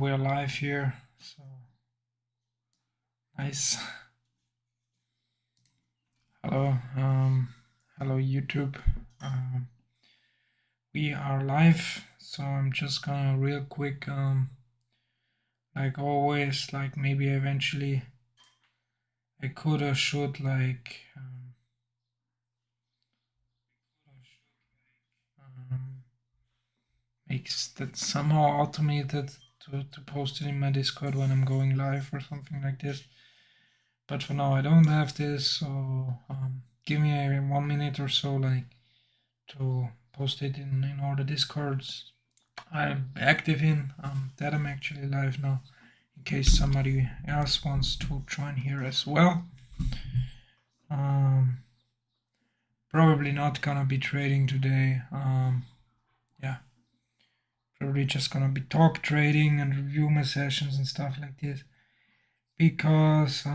we're live here, so nice. Hello, hello YouTube. We are live, so I'm just gonna real quick, like always, like maybe eventually I could or should makes that somehow automated to post it in my Discord when I'm going live or something like this. But for now I don't have this, so give me a 1 minute or so like to post it in all the Discords I'm active in, that I'm actually live now, in case somebody else wants to join here as well. Probably not gonna be trading today. Yeah, probably just gonna be talk trading and review my sessions and stuff like this, because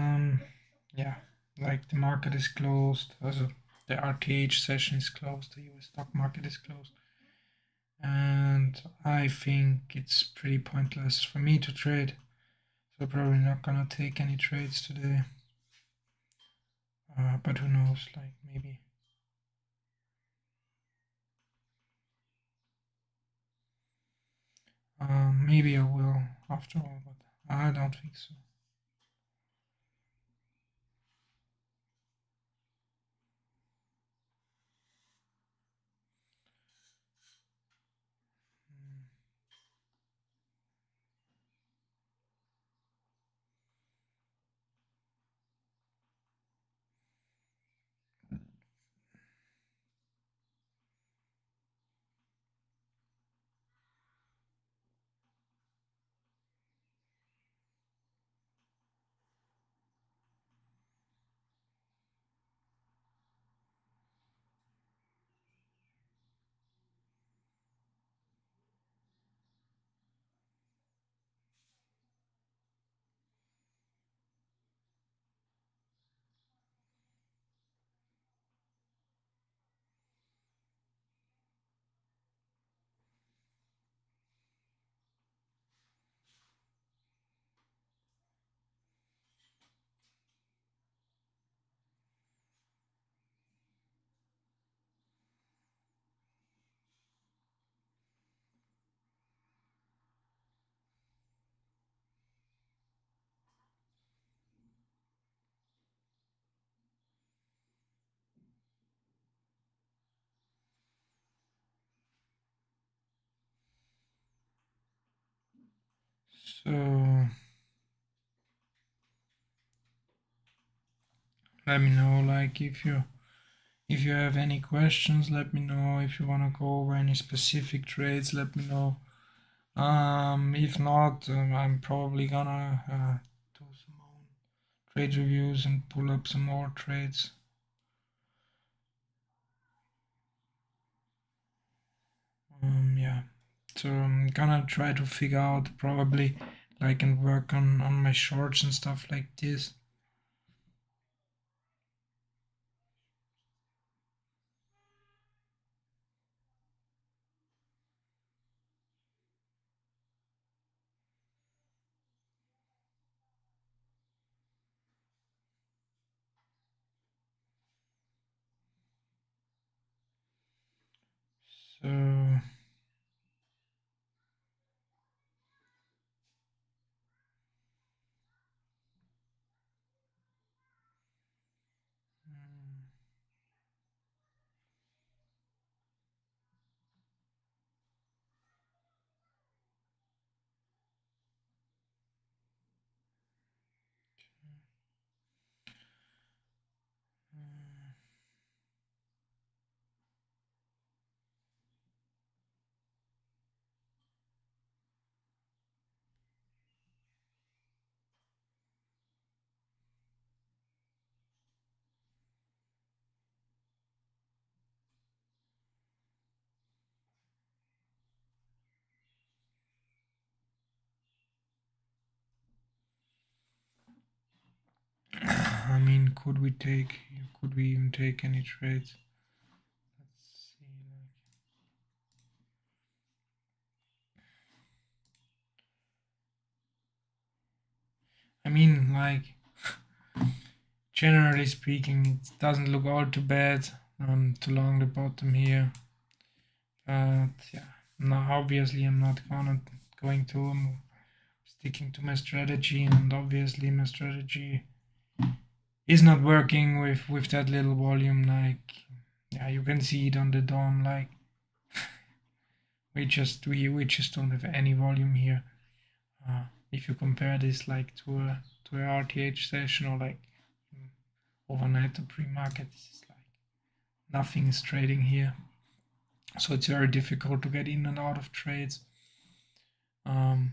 yeah, like the market is closed, also the RTH session is closed, the US stock market is closed, and I think it's pretty pointless for me to trade, so probably not gonna take any trades today. But who knows, like maybe. Maybe I will after all, but I don't think so. So let me know, like if you have any questions, let me know. If you wanna go over any specific trades, let me know. If not, I'm probably gonna do some own trade reviews and pull up some more trades. Yeah, so I'm gonna try to figure out probably like and work on my shorts and stuff like this. So I mean, could we even take any trades? Let's see. I mean, like, generally speaking, it doesn't look all too bad. Too long the bottom here, but yeah, no, obviously I'm not going to. I'm sticking to my strategy, and obviously my strategy is not working with that little volume. Like, yeah, you can see it on the DOM. Like, we just don't have any volume here. If you compare this like to a RTH session or like overnight or pre-market, this is like nothing is trading here. So it's very difficult to get in and out of trades. And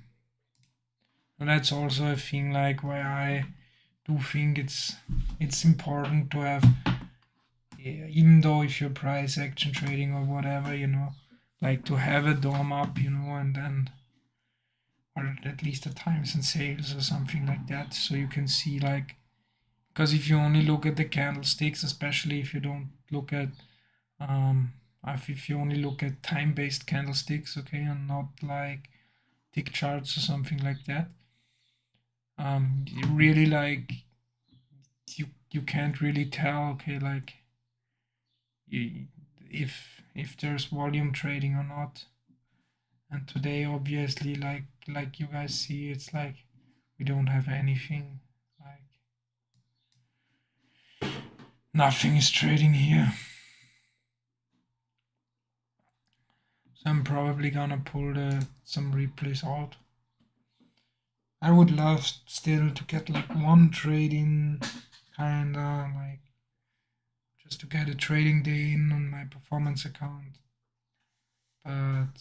that's also a thing like why I do think it's important to have, yeah, even though if you're price action trading or whatever, like to have a DOM up, and then or at least at times in sales or something like that, so you can see like, because if you only look at the candlesticks, especially if you don't look at if you only look at time-based candlesticks, okay, and not like tick charts or something like that, you really like you can't really tell, okay, like if there's volume trading or not. And today, obviously, like you guys see, it's like we don't have anything. Like nothing is trading here. So I'm probably gonna pull some replays out. I would love still to get like one trade in, kinda like just to get a trading day in on my performance account. But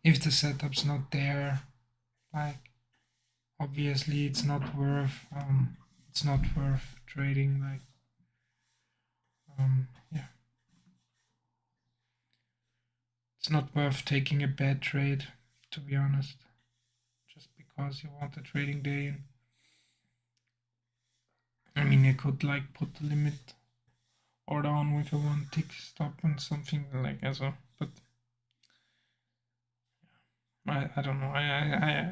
if the setup's not there, like obviously it's not worth trading. Like yeah, it's not worth taking a bad trade, to be honest, just because you want a trading day in. I mean, I could like put the limit order on with a one tick stop and something like as well, but I don't know. I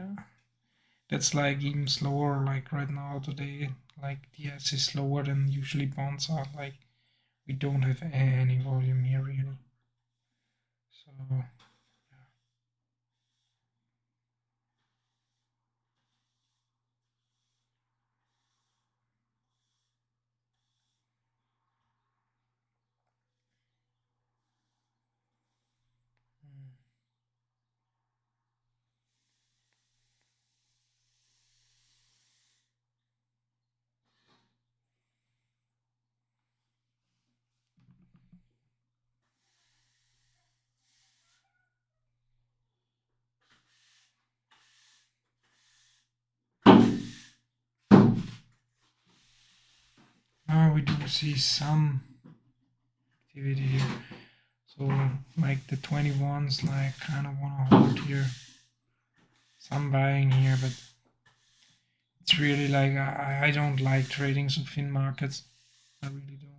that's like even slower. Like right now today, like the S is slower than usually bonds are. Like we don't have any volume here really. So yeah. Now we do see some activity here. So like the 21s, like kind of want to hold here. Some buying here, but it's really like I don't like trading some thin markets. I really don't.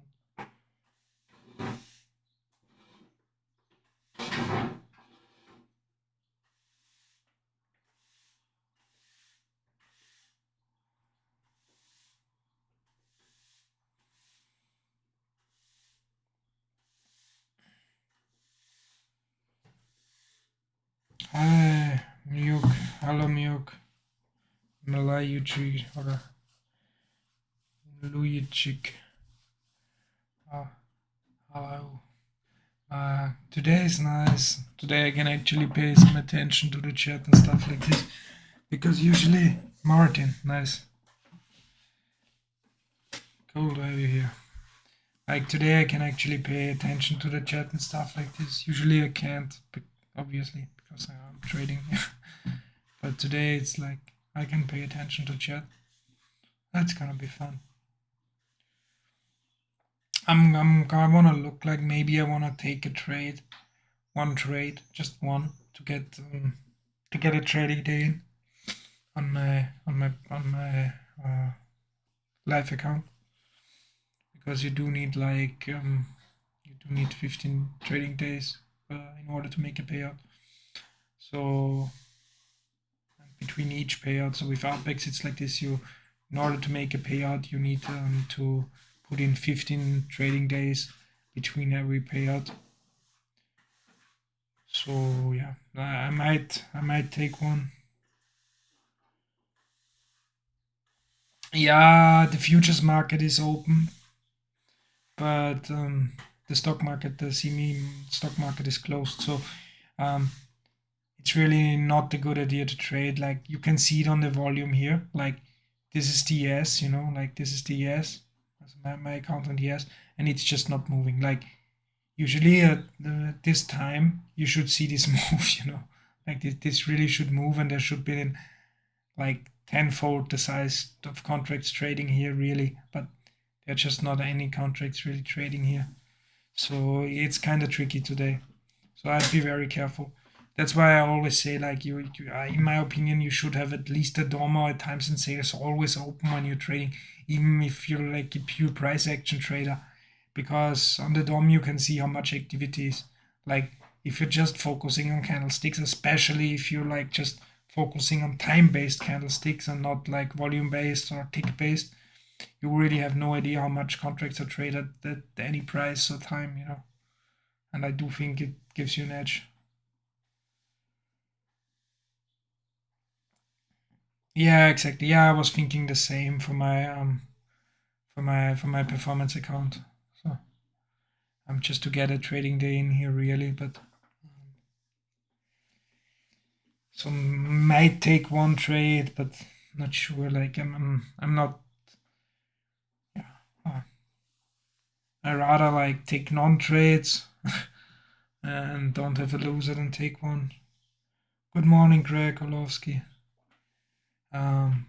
Hi, Miyuk. Hello, Miyuk. Malayuchi or Lujicik. Hello. Today is nice. Today I can actually pay some attention to the chat and stuff like this. Because usually, Martin, nice. Cool to have you here. Like today I can actually pay attention to the chat and stuff like this. Usually I can't, obviously, because I'm trading. But today it's like I can pay attention to chat. That's gonna be fun. I wanna look like maybe I wanna take a trade, one trade, just one, to get a trading day in on my live account, because you do need 15 trading days in order to make a payout. So between each payout. So with Apex, it's like this: you, in order to make a payout, you need to put in 15 trading days between every payout. So yeah, I might take one. Yeah, the futures market is open, but the stock market, the CME stock market is closed. So um, it's really not a good idea to trade. Like you can see it on the volume here. Like this is the ES, like this is the ES. That's my account on the ES, and it's just not moving. Like usually at this time, you should see this move. Like this really should move, and there should be like tenfold the size of contracts trading here, really. But there are just not any contracts really trading here. So it's kind of tricky today. So I'd be very careful. That's why I always say, like, in my opinion, you should have at least a DOM or a times and sales always open when you're trading, even if you're like a pure price action trader. Because on the DOM, you can see how much activity is. Like, if you're just focusing on candlesticks, especially if you're like just focusing on time-based candlesticks and not like volume-based or tick-based, you really have no idea how much contracts are traded at any price or time. And I do think it gives you an edge. Yeah, exactly. Yeah, I was thinking the same for my performance account. So I'm just to get a trading day in here really, but so might take one trade, but not sure. Like I'm not. Yeah, I rather like take non-trades and don't have a loser than take one. Good morning, Greg Orlovsky.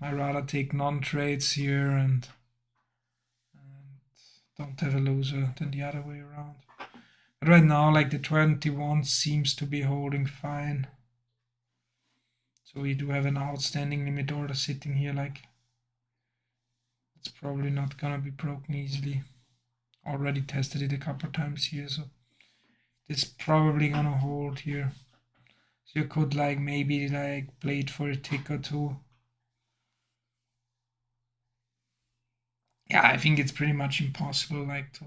I rather take non-trades here and don't have a loser than the other way around. But right now, like the 21 seems to be holding fine. So we do have an outstanding limit order sitting here. Like it's probably not gonna be broken easily. Already tested it a couple times here, so it's probably gonna hold here. So you could like maybe like play it for a tick or two. Yeah, I think it's pretty much impossible. Like to,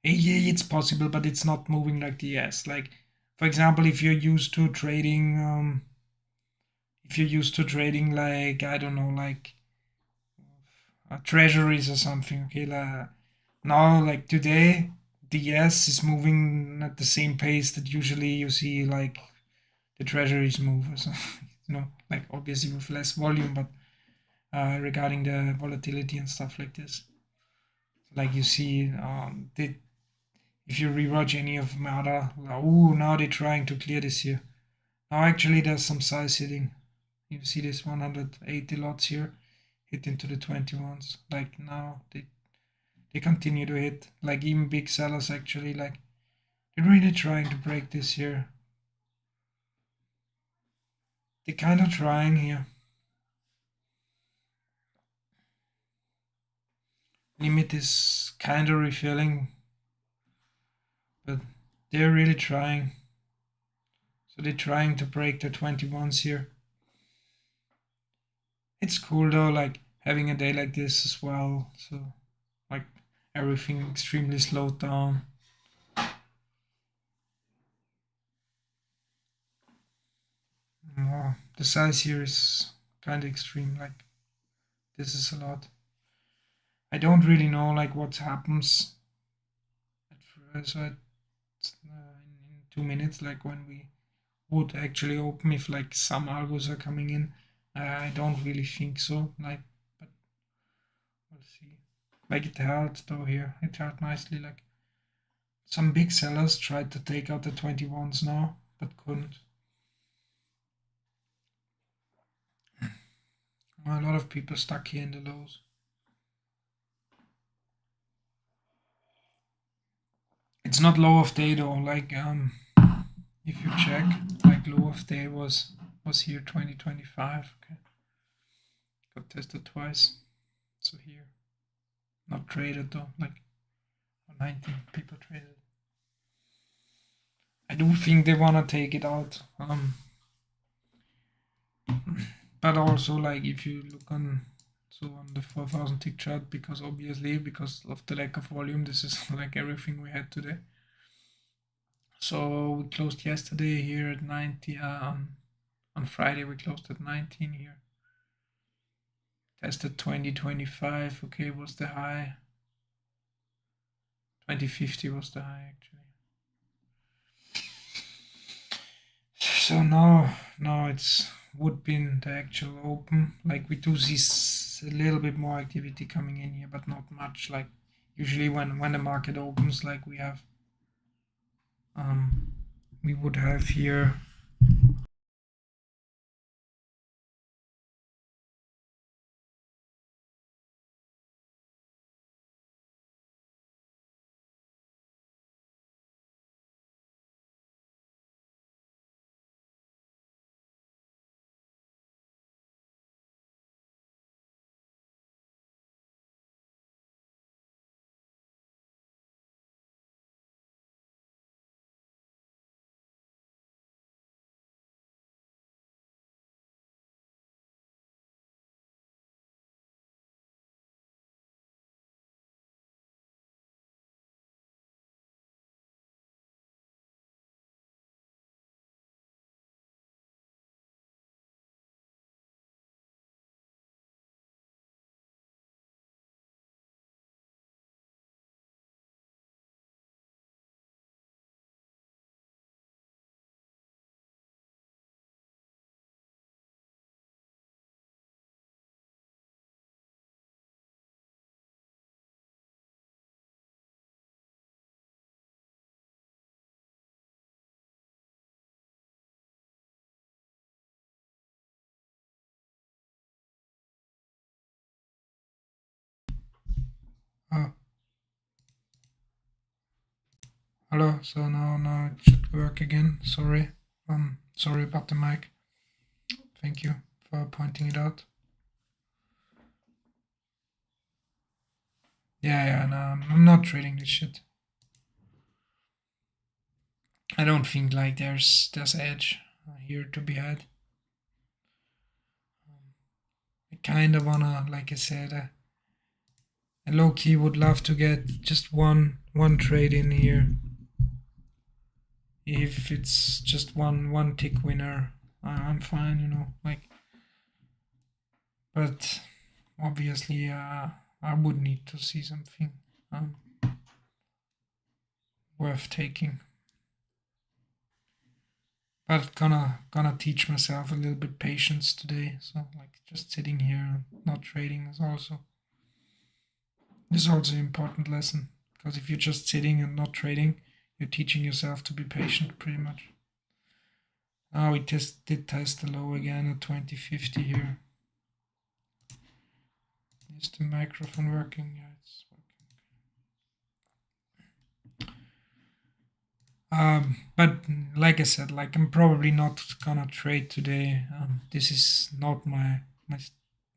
yeah, it's possible, but it's not moving like the S. Like, for example, if you're used to trading like I don't know, like treasuries or something. Okay, like now like today, the S is moving at the same pace that usually you see like the treasuries move or something. Like obviously with less volume, but regarding the volatility and stuff like this. Like you see, if you rewatch any of Mada, like, oh, now they're trying to clear this here. Now actually there's some size hitting. You see this 180 lots here hit into the 21s. Like now they continue to hit. Like even big sellers actually like they're really trying to break this here. They're kind of trying here. Limit is kind of refilling, but they're really trying. So they're trying to break the 21s here. It's cool though, like having a day like this as well. So like everything extremely slowed down. The size here is kind of extreme. Like this is a lot. I don't really know like what happens at first. So in 2 minutes, like when we would actually open, if like some algos are coming in, I don't really think so. Like, but we'll see. Like it held though here. It held nicely. Like some big sellers tried to take out the 21s now, but couldn't. A lot of people stuck here in the lows. It's not low of day though. Like if you check, like low of day was here 2025. Okay, got tested twice. So here, not traded though. Like 19 people traded. I do think they wanna take it out. But but also like if you look on the 4,000 tick chart, because obviously because of the lack of volume, this is like everything we had today. So we closed yesterday here at 90. On Friday we closed at 19 here. Tested 2025. Okay, was the high. 2050 was the high actually. So now it's would be in the actual open. Like we do see a little bit more activity coming in here, but not much. Like usually when the market opens, like we would have here. Oh, hello. So now it should work again. Sorry. Sorry about the mic. Thank you for pointing it out. Yeah. No, I'm not trading this shit. I don't think like there's edge here to be had. I kind of wanna, like I said, I low key would love to get just one trade in here. If it's just one tick winner, I'm fine, like. But obviously, I would need to see something worth taking. But gonna teach myself a little bit patience today. So like just sitting here, not trading is also an important lesson. Because if you're just sitting and not trading, you're teaching yourself to be patient, pretty much. Oh, we did test the low again at 2050 here. Is the microphone working? Yeah, it's working. But like I said, like I'm probably not gonna trade today. This is not my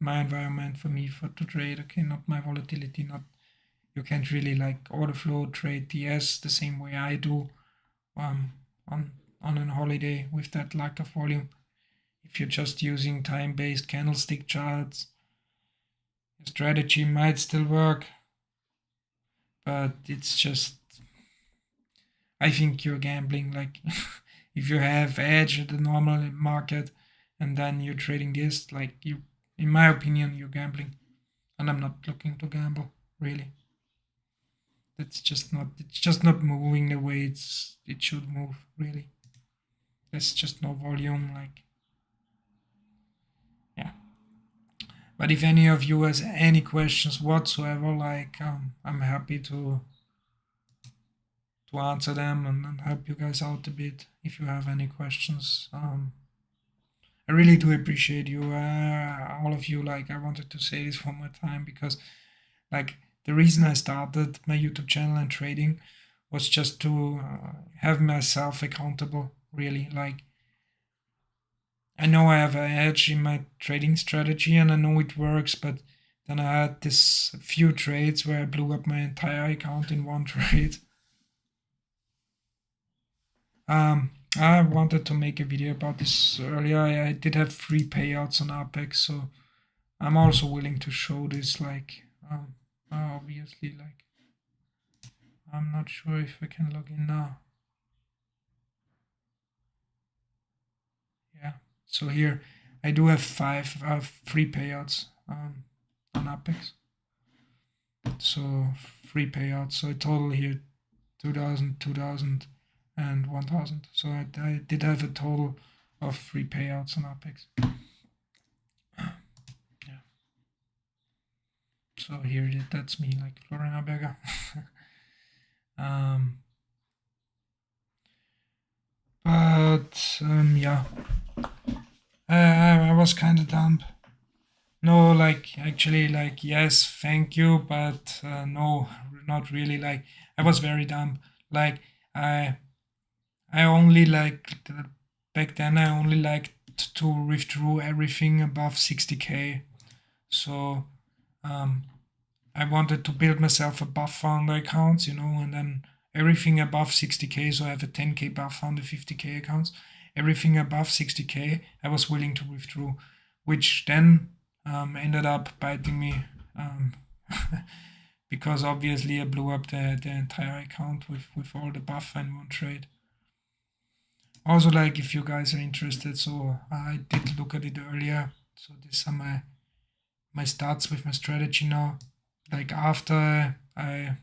environment for me to trade. Okay, not my volatility. Not you can't really like order flow trade DS the same way I do. Um, on a holiday with that lack of volume. If you're just using time-based candlestick charts, your strategy might still work, but it's just I think you're gambling. Like if you have edge at the normal market and then you're trading this, like you, in my opinion, you're gambling, and I'm not looking to gamble really. That's just not. It's just not moving the way it should move. Really, there's just no volume. Like yeah. But if any of you has any questions whatsoever, like I'm happy to answer them and help you guys out a bit if you have any questions. I really do appreciate you, all of you. Like I wanted to say this one more time because, like, the reason I started my YouTube channel and trading was just to have myself accountable. Really, like I know I have an edge in my trading strategy and I know it works, but then I had this few trades where I blew up my entire account in one trade. I wanted to make a video about this earlier. I did have free payouts on Apex, so I'm also willing to show this. Like, obviously, like, I'm not sure if I can log in now. Yeah. So here, I do have 5 free payouts on Apex. So free payouts. So total here 2000, 2000, and 1000. So I did have a total of free payouts on Apex. Yeah. So here, that's me, like Florian Aberger. But yeah, I was kind of dumb. No, like actually, like yes, thank you, but no, not really. Like I was very dumb. Like I I only like back then I only liked to withdraw everything above 60k. So um, I wanted to build myself a buffer on the accounts, and then everything above 60k. So I have a 10k buffer on the 50k accounts. Everything above 60k, I was willing to withdraw, which then ended up biting me because obviously I blew up the entire account with all the buffer in one trade. Also, like if you guys are interested, so I did look at it earlier. So these are my stats with my strategy now. Like after I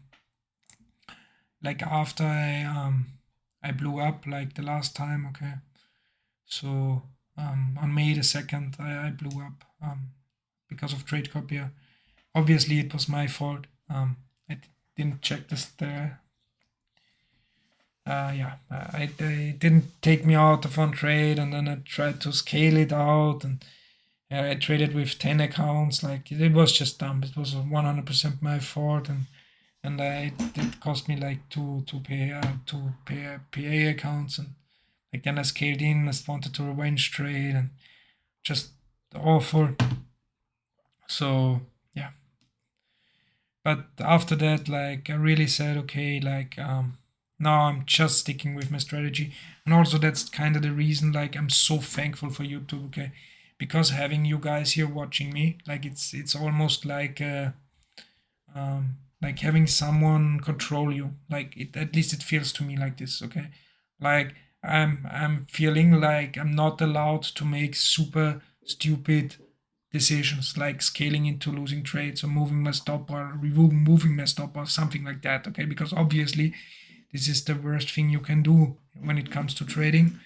blew up like the last time, okay. So on May the 2nd, I blew up because of trade copier. Obviously, it was my fault. I didn't check this there. Yeah, I didn't take me out of one trade, and then I tried to scale it out, and I traded with 10 accounts. Like it was just dumb. It was 100% my fault, and it cost me like two PA accounts, and like then I scaled in. I wanted to revenge trade, and just awful. So yeah, but after that, like I really said, okay, like now I'm just sticking with my strategy, and also that's kind of the reason. Like I'm so thankful for YouTube, okay, because having you guys here watching me, like it's almost like having someone control you. Like it, at least it feels to me like this, okay. Like I'm feeling like I'm not allowed to make super stupid decisions like scaling into losing trades or moving my stop or removing my stop or something like that, okay, because obviously this is the worst thing you can do when it comes to trading,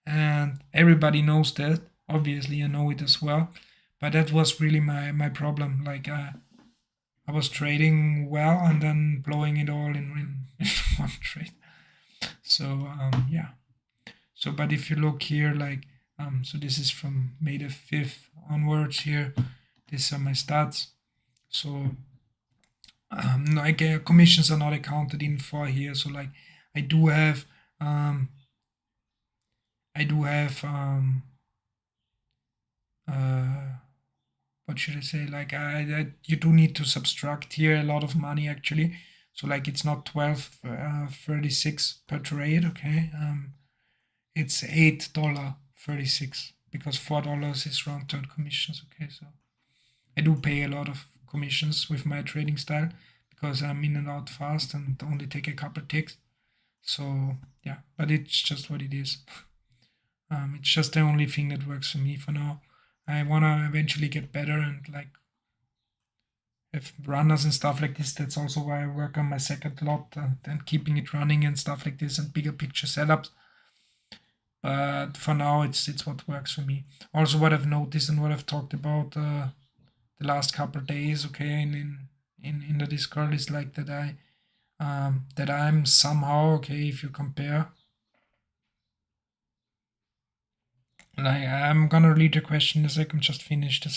and everybody knows that. Obviously I know it as well, but that was really my problem. Like I was trading well and then blowing it all in one trade. So yeah. So but if you look here, like so this is from May the 5th onwards here. These are my stats. So like commissions are not accounted in for here. So like I do have um, I do have uh, what should I say? Like you do need to subtract here a lot of money actually. So like it's not 12.36 per trade, okay? It's $8.36 because $4 is round turn commissions, okay? So I do pay a lot of commissions with my trading style because I'm in and out fast and only take a couple ticks. So yeah, but it's just what it is. It's just the only thing that works for me for now. I wanna eventually get better and like have runners and stuff like this. That's also why I work on my second lot and keeping it running and stuff like this and bigger picture setups. But for now, it's what works for me. Also, what I've noticed and what I've talked about the last couple of days, okay, in the Discord is like that I'm somehow okay if you compare. Like I'm gonna read the question in a second, just finish the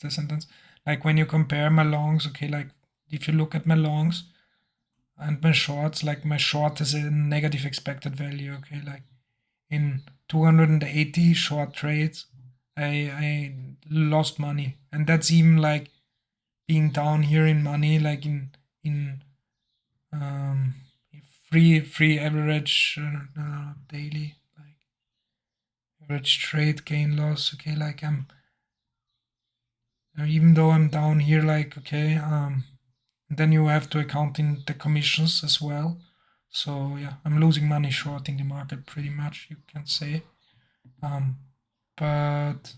sentence. Like when you compare my longs, okay, like if you look at my longs and my shorts, like my short is a negative expected value, okay, like in 280 short trades, I lost money, and that's even like being down here in money, like in um free average daily. Like average trade gain loss. Okay, like even though I'm down here, like okay, then you have to account in the commissions as well. So yeah, I'm losing money shorting the market pretty much, you can say. But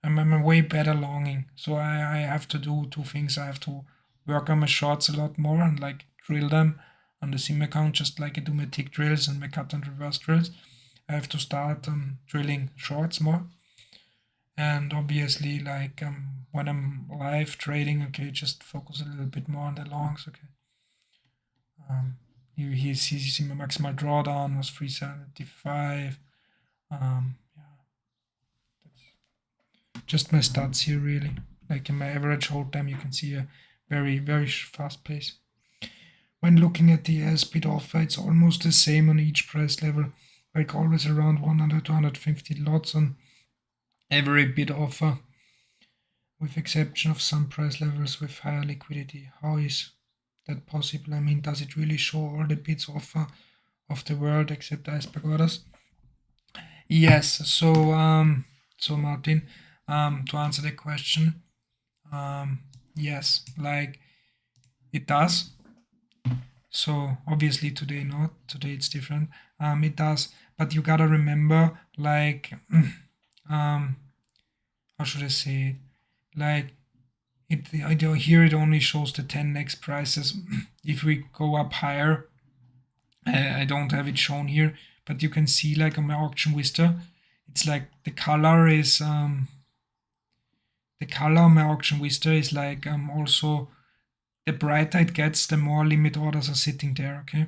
I'm way better longing. So I have to do two things. I have to work on my shorts a lot more and like drill them on the sim account, just like I do my tick drills and my cut and reverse drills. I have to start drilling shorts more. And obviously, like when I'm live trading, okay, just focus a little bit more on the longs, okay. You see my maximal drawdown was 375. Yeah, that's just my stats here, really. Like in my average hold time, you can see a very fast pace. When looking at the S-bid offer, it's almost the same on each price level, like always around 100 to 150 lots on every bid offer, with exception of some price levels with higher liquidity. How is that possible? I mean, does it really show all the bids offer of the world except iceberg orders? Yes. So Martin, to answer the question, yes, like it does. So obviously today not. Today it's different. It does, but you gotta remember, like, how should I say it? Like here it only shows the 10 next prices. If we go up higher, I don't have it shown here, but you can see like on my auction vista, it's like the color on my auction vista is like also the brighter it gets, the more limit orders are sitting there. Okay,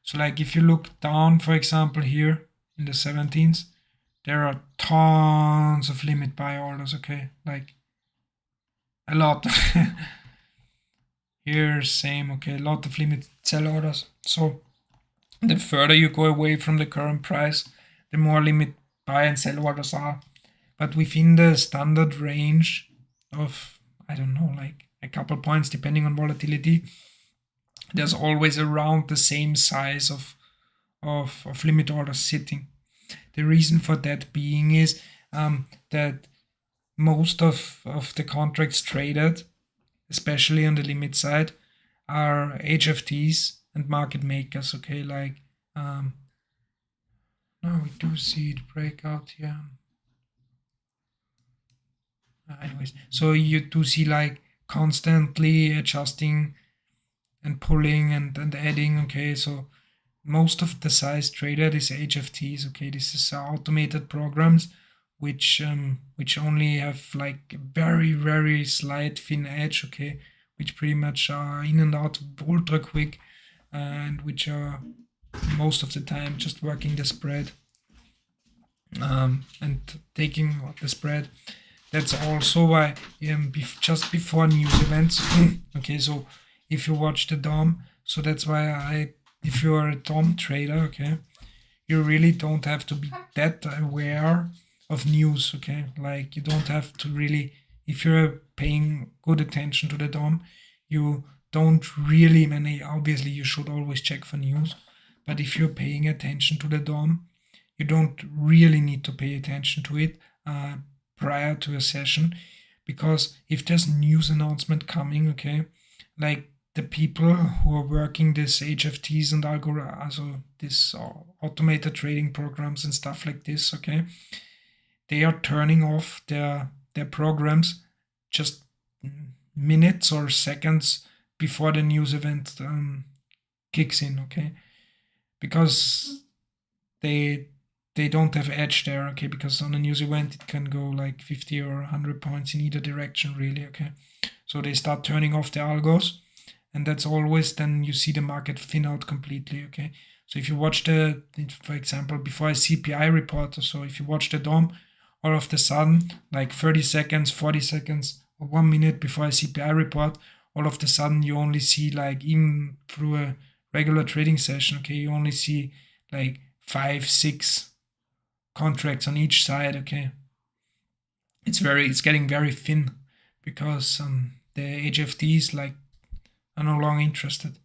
so like if you look down, for example, here in the 17s, there are tons of limit buy orders. Okay, like a lot. Here, same. Okay, a lot of limit sell orders. So the further you go away from the current price, the more limit buy and sell orders are. But within the standard range of, I don't know, like a couple points depending on volatility, there's always around the same size of limit orders sitting. The reason for that being is that most of the contracts traded, especially on the limit side, are HFTs and market makers. Okay, like now we do see it break out here. Anyways, so you do see like constantly adjusting and pulling and adding. Okay, so most of the size traded is HFTs. Okay, this is automated programs which only have like very slight thin edge. Okay, which pretty much are in and out ultra quick, and which are most of the time just working the spread and taking the spread. That's also why just before news events. Okay, so if you watch the DOM, so that's why if you are a DOM trader, okay, you really don't have to be that aware of news. Okay, like you don't have to really, if you're paying good attention to the DOM, you don't really, obviously you should always check for news, but if you're paying attention to the DOM, you don't really need to pay attention to it prior to a session, because if there's news announcement coming, okay, like the people who are working this HFTs and also this automated trading programs and stuff like this, okay, they are turning off their programs just minutes or seconds before the news event kicks in, okay, because they don't have edge there, okay, because on a news event it can go like 50 or 100 points in either direction, really, okay. So they start turning off the algos, and that's always, then you see the market thin out completely, okay. So if you watch for example, before a CPI report, or so if you watch the DOM, all of the sudden, like 30 seconds, 40 seconds, or 1 minute before a CPI report, all of the sudden you only see, like, even through a regular trading session, okay, you only see like 5-6 contracts on each side. Okay, it's getting very thin because the HFTs like are no longer interested.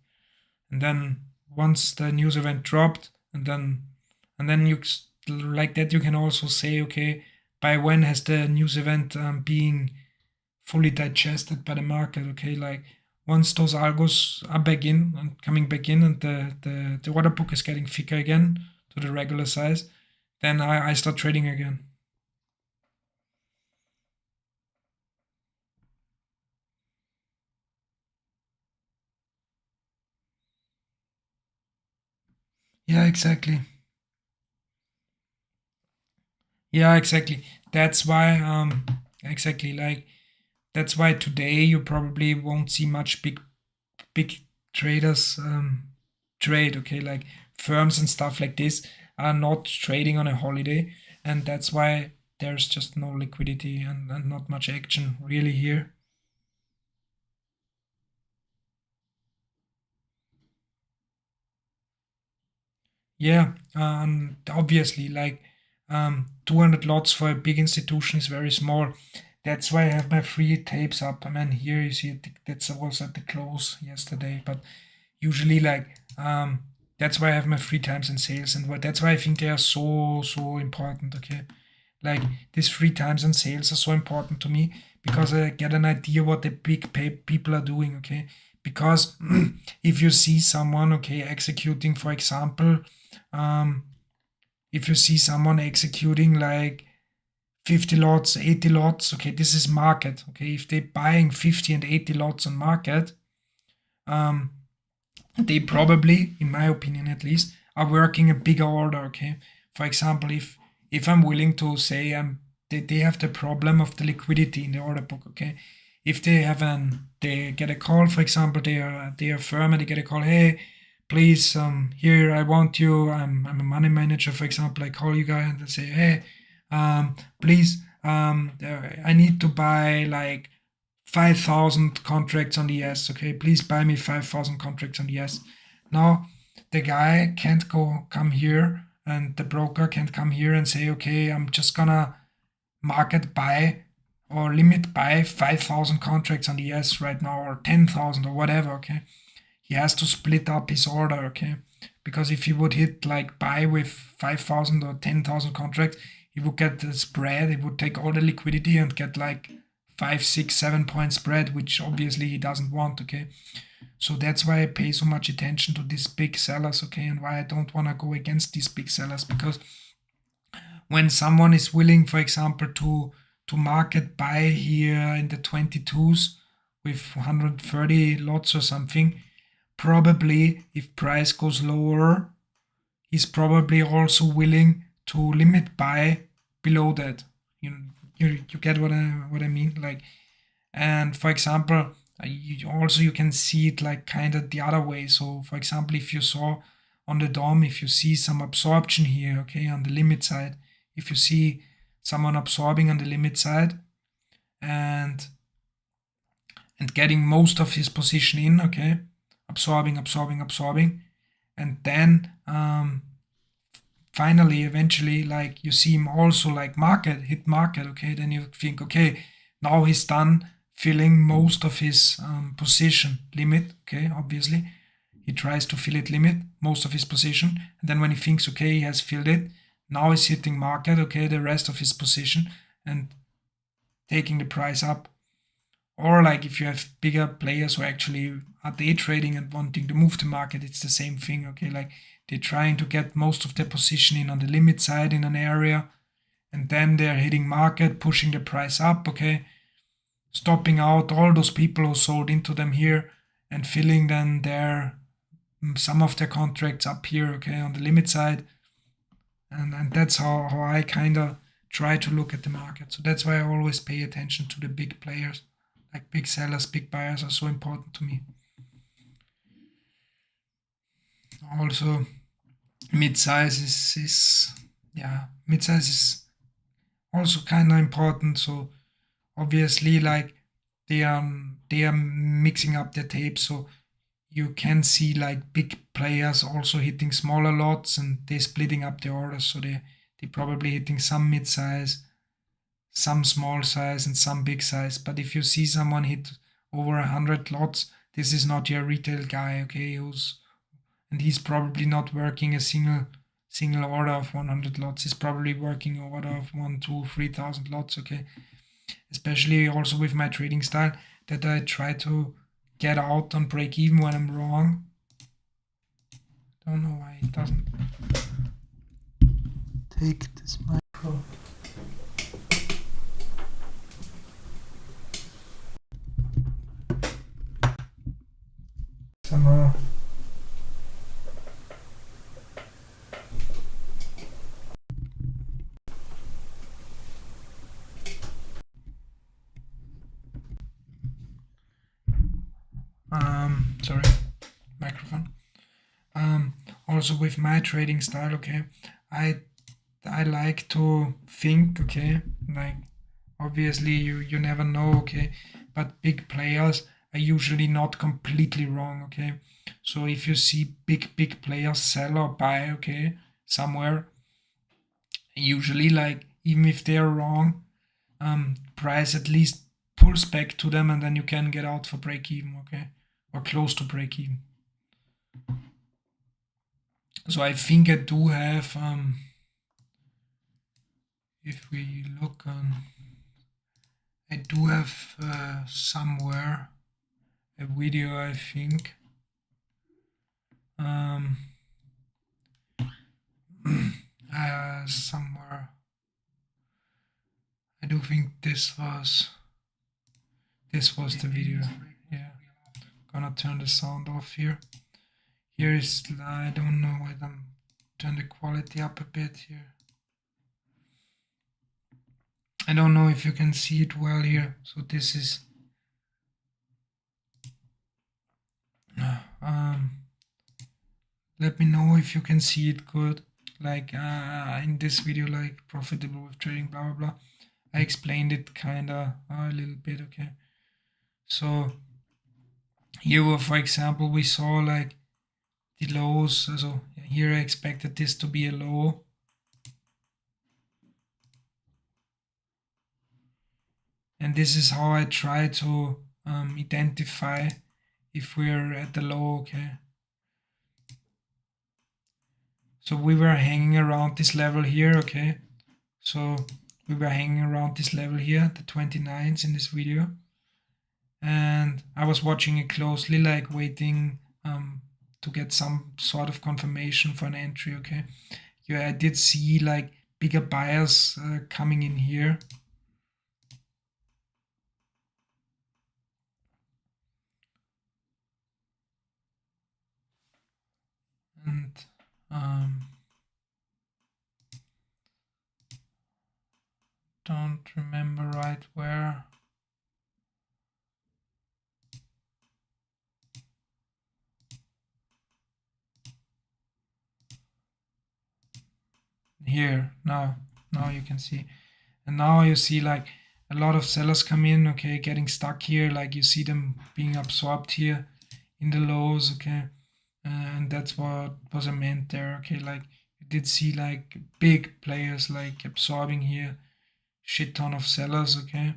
And then once the news event dropped, and then you like that you can also say, okay, by when has the news event being fully digested by the market? Okay, like once those algos are back in and coming back in, and the order book is getting thicker again to the regular size, then I start trading again. Yeah, exactly. Yeah, exactly. That's why exactly, like that's why today you probably won't see much big traders trade. Okay, like firms and stuff like this are not trading on a holiday, and that's why there's just no liquidity and not much action really here. Yeah, obviously, like 200 lots for a big institution is very small. That's why I have my free tapes up. I mean, here you see that was at the close yesterday, but usually, like, that's why I have my free times and sales, and that's why I think they are so important. Okay, like these free times and sales are so important to me because I get an idea what the people are doing. Okay, because if you see someone, okay, executing, for example, um, if you see someone executing like 50 lots, 80 lots, okay, this is market. Okay, if they're buying 50 and 80 lots on market, um, they probably, in my opinion at least, are working a bigger order. Okay, for example, if I'm willing to say they have the problem of the liquidity in the order book. Okay, if they get a call, for example, they are firm and they get a call, hey, please, here I want you. I'm a money manager, for example. I call you guys and I say, hey, please, I need to buy like 5,000 contracts on the yes. Okay, please buy me 5,000 contracts on the yes. Now, the guy can't come here, and the broker can't come here and say, okay, I'm just gonna market buy or limit buy 5,000 contracts on the yes right now, or 10,000 or whatever. Okay, he has to split up his order. Okay, because if he would hit like buy with 5,000 or 10,000 contracts, he would get the spread. He would take all the liquidity and get like 5, 6, 7 point spread, which obviously he doesn't want. Okay, so that's why I pay so much attention to these big sellers. Okay, and why I don't want to go against these big sellers, because when someone is willing, for example, to market buy here in the 22s with 130 lots or something, probably if price goes lower, he's probably also willing to limit buy below that. You you get what I mean? Like, and for example, you can see it like kind of the other way. So for example, if you saw on the DOM, if you see some absorption here, okay, on the limit side, if you see someone absorbing on the limit side and getting most of his position in, okay, absorbing, and then finally, eventually, like you see him also like hit market, okay, then you think, okay, now he's done filling most of his position limit. Okay, obviously he tries to fill it limit most of his position, and then when he thinks, okay, he has filled it, now he's hitting market, okay, the rest of his position, and taking the price up. Or like if you have bigger players who actually are day trading and wanting to move the market, it's the same thing. Okay, like they're trying to get most of their position in on the limit side in an area, and then they're hitting market, pushing the price up. Okay, stopping out all those people who sold into them here and filling then their some of their contracts up here. Okay, on the limit side, and that's how I kind of try to look at the market. So that's why I always pay attention to the big players, like big sellers, big buyers are so important to me. Also, mid-size is yeah, mid-size is also kind of important. So obviously, like they are mixing up their tapes, so you can see like big players also hitting smaller lots, and they're splitting up the orders. So they probably hitting some mid-size, some small size, and some big size. But if you see someone hit over 100 lots, this is not your retail guy, okay? And he's probably not working a single single order of 100 lots is probably working order of 1, 2, 3,000 lots, okay? Especially also with my trading style, that I try to get out on break even when I'm wrong. Don't know why it doesn't take this micro. Somehow. Sorry, microphone. Also with my trading style, okay, I like to think, okay, like obviously you never know, okay, but big players are usually not completely wrong, okay. So if you see big players sell or buy, okay, somewhere, usually like even if they're wrong, price at least pulls back to them and then you can get out for break even, okay, or close to break even. So I think I do have, if we look on, I do have somewhere a video, I think. Somewhere. I do think this was the video. Yeah, gonna turn the sound off here. Here is, I don't know whether I'm turn the quality up a bit here. I don't know if you can see it well here. So this is let me know if you can see it good. Like in this video, like profitable with trading, blah blah blah. I explained it kinda a little bit, okay. So here, for example, we saw like the lows. So here I expected this to be a low. And this is how I try to identify if we're at the low, okay. So we were hanging around this level here, okay. So we were hanging around this level here, the 29s in this video. And I was watching it closely, like waiting to get some sort of confirmation for an entry, okay. Yeah, I did see like bigger buyers coming in here. And don't remember right where. Here, now you can see. And now you see like a lot of sellers come in, okay, getting stuck here. Like you see them being absorbed here in the lows, okay. And that's what was meant there, okay. Like you did see like big players like absorbing here, shit ton of sellers, okay.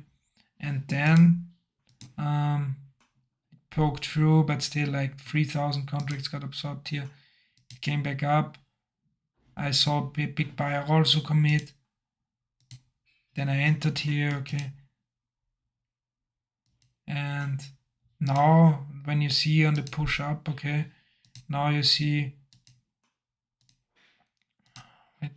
And then it poked through, but still like 3,000 contracts got absorbed here. It came back up. I saw a big buyer also commit. Then I entered here, okay. And now when you see on the push up, okay, now you see it.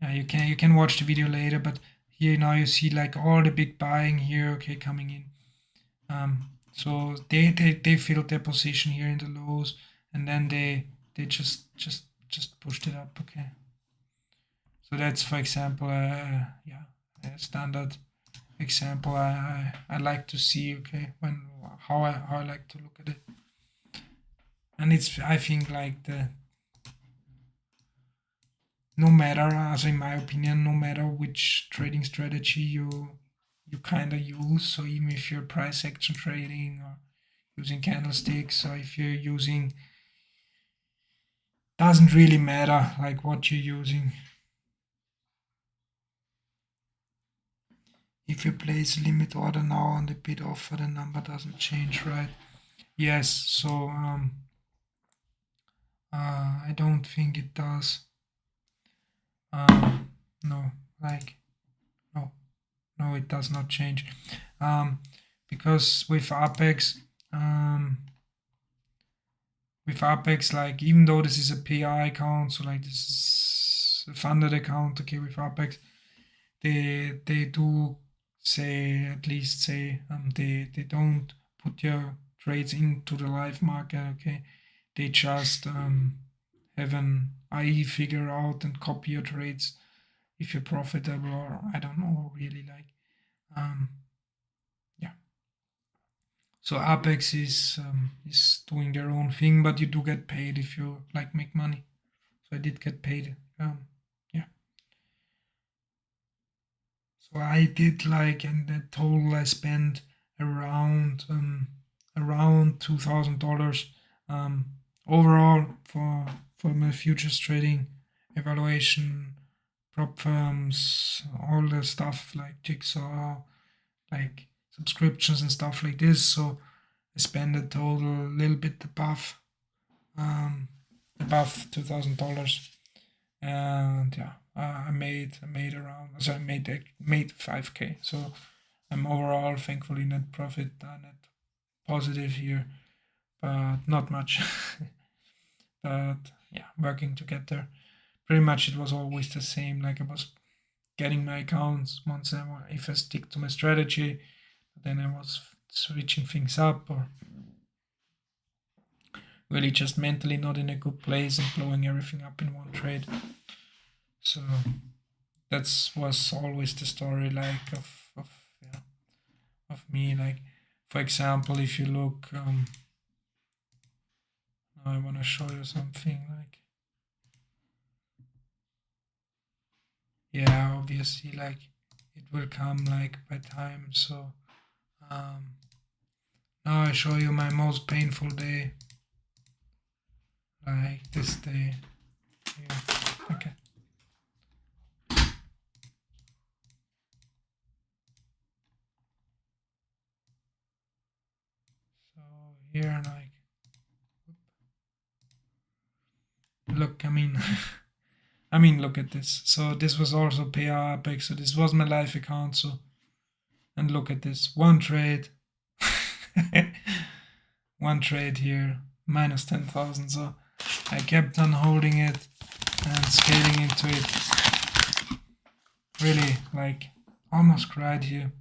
Yeah, you can watch the video later, but here now you see like all the big buying here, okay, coming in. So they filled their position here in the lows, and then they just pushed it up, okay. So that's, for example, yeah, a standard example I like to see, okay, when how I like to look at it. And it's, I think, like the, no matter, as in my opinion, no matter which trading strategy you kind of use, so even if you're price action trading or using candlesticks, or if you're using, doesn't really matter like what you're using. If you place a limit order now on the bid offer, the number doesn't change, right? Yes, so I don't think it does. No, like no, no, it does not change. Um, because um, with Apex, like even though this is a PI account, so like this is a funded account, okay, with Apex, they do say at least say they don't put your trades into the live market, okay, they just have an IE figure out and copy your trades if you're profitable, or I don't know really, like um yeah. So Apex is doing their own thing, but you do get paid if you like make money. So I did get paid. Yeah. So I did like, in the total I spent around $2,000 um overall for my futures trading, evaluation, prop firms, all the stuff like Jigsaw, like subscriptions and stuff like this. So I spent a total a little bit um above $2,000, and yeah, I made around, so I made 5K. So I'm overall thankfully net profit, net positive here, but not much. But yeah, working to get there. Pretty much it was always the same. Like I was getting my accounts once if I stick to my strategy, then I was switching things up, or really just mentally not in a good place and blowing everything up in one trade. So that was always the story, like yeah, of me. Like for example, if you look, I want to show you something. Like yeah, obviously, like it will come like by time. So um, now I show you my most painful day, like this day. Here. Okay. So here, like, look, I mean, I mean, look at this. So this was also PR Apex. So this was my live account. So, and look at this, one trade, one trade here, minus 10,000. So I kept on holding it and scaling into it. Really, like, almost cried here.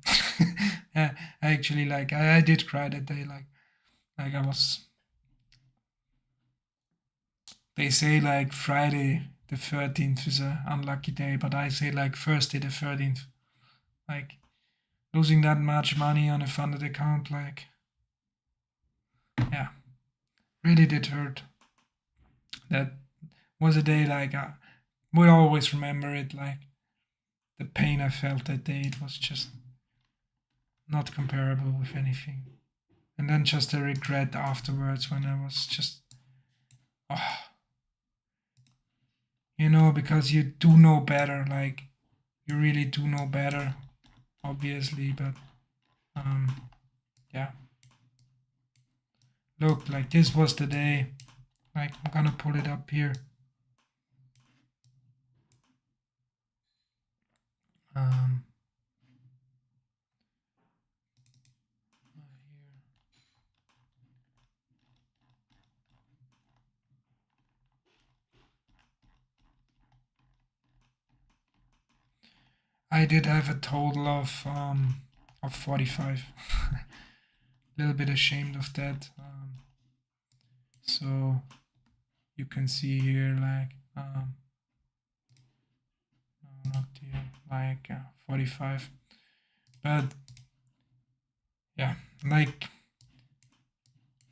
I actually, like, I did cry that day. Like I was. They say like Friday the 13th is a unlucky day, but I say like Thursday the 13th. Like losing that much money on a funded account, like yeah, really did hurt. That was a day like I will always remember it. Like the pain I felt that day, it was just not comparable with anything. And then just the regret afterwards when I was just, oh, because you do know better. Like you really do know better, obviously, but um, yeah. Look, like this was the day. Like I'm gonna pull it up here. Um, I did have a total of 45. A little bit ashamed of that. So you can see here, like no, not here, like 45. But yeah, like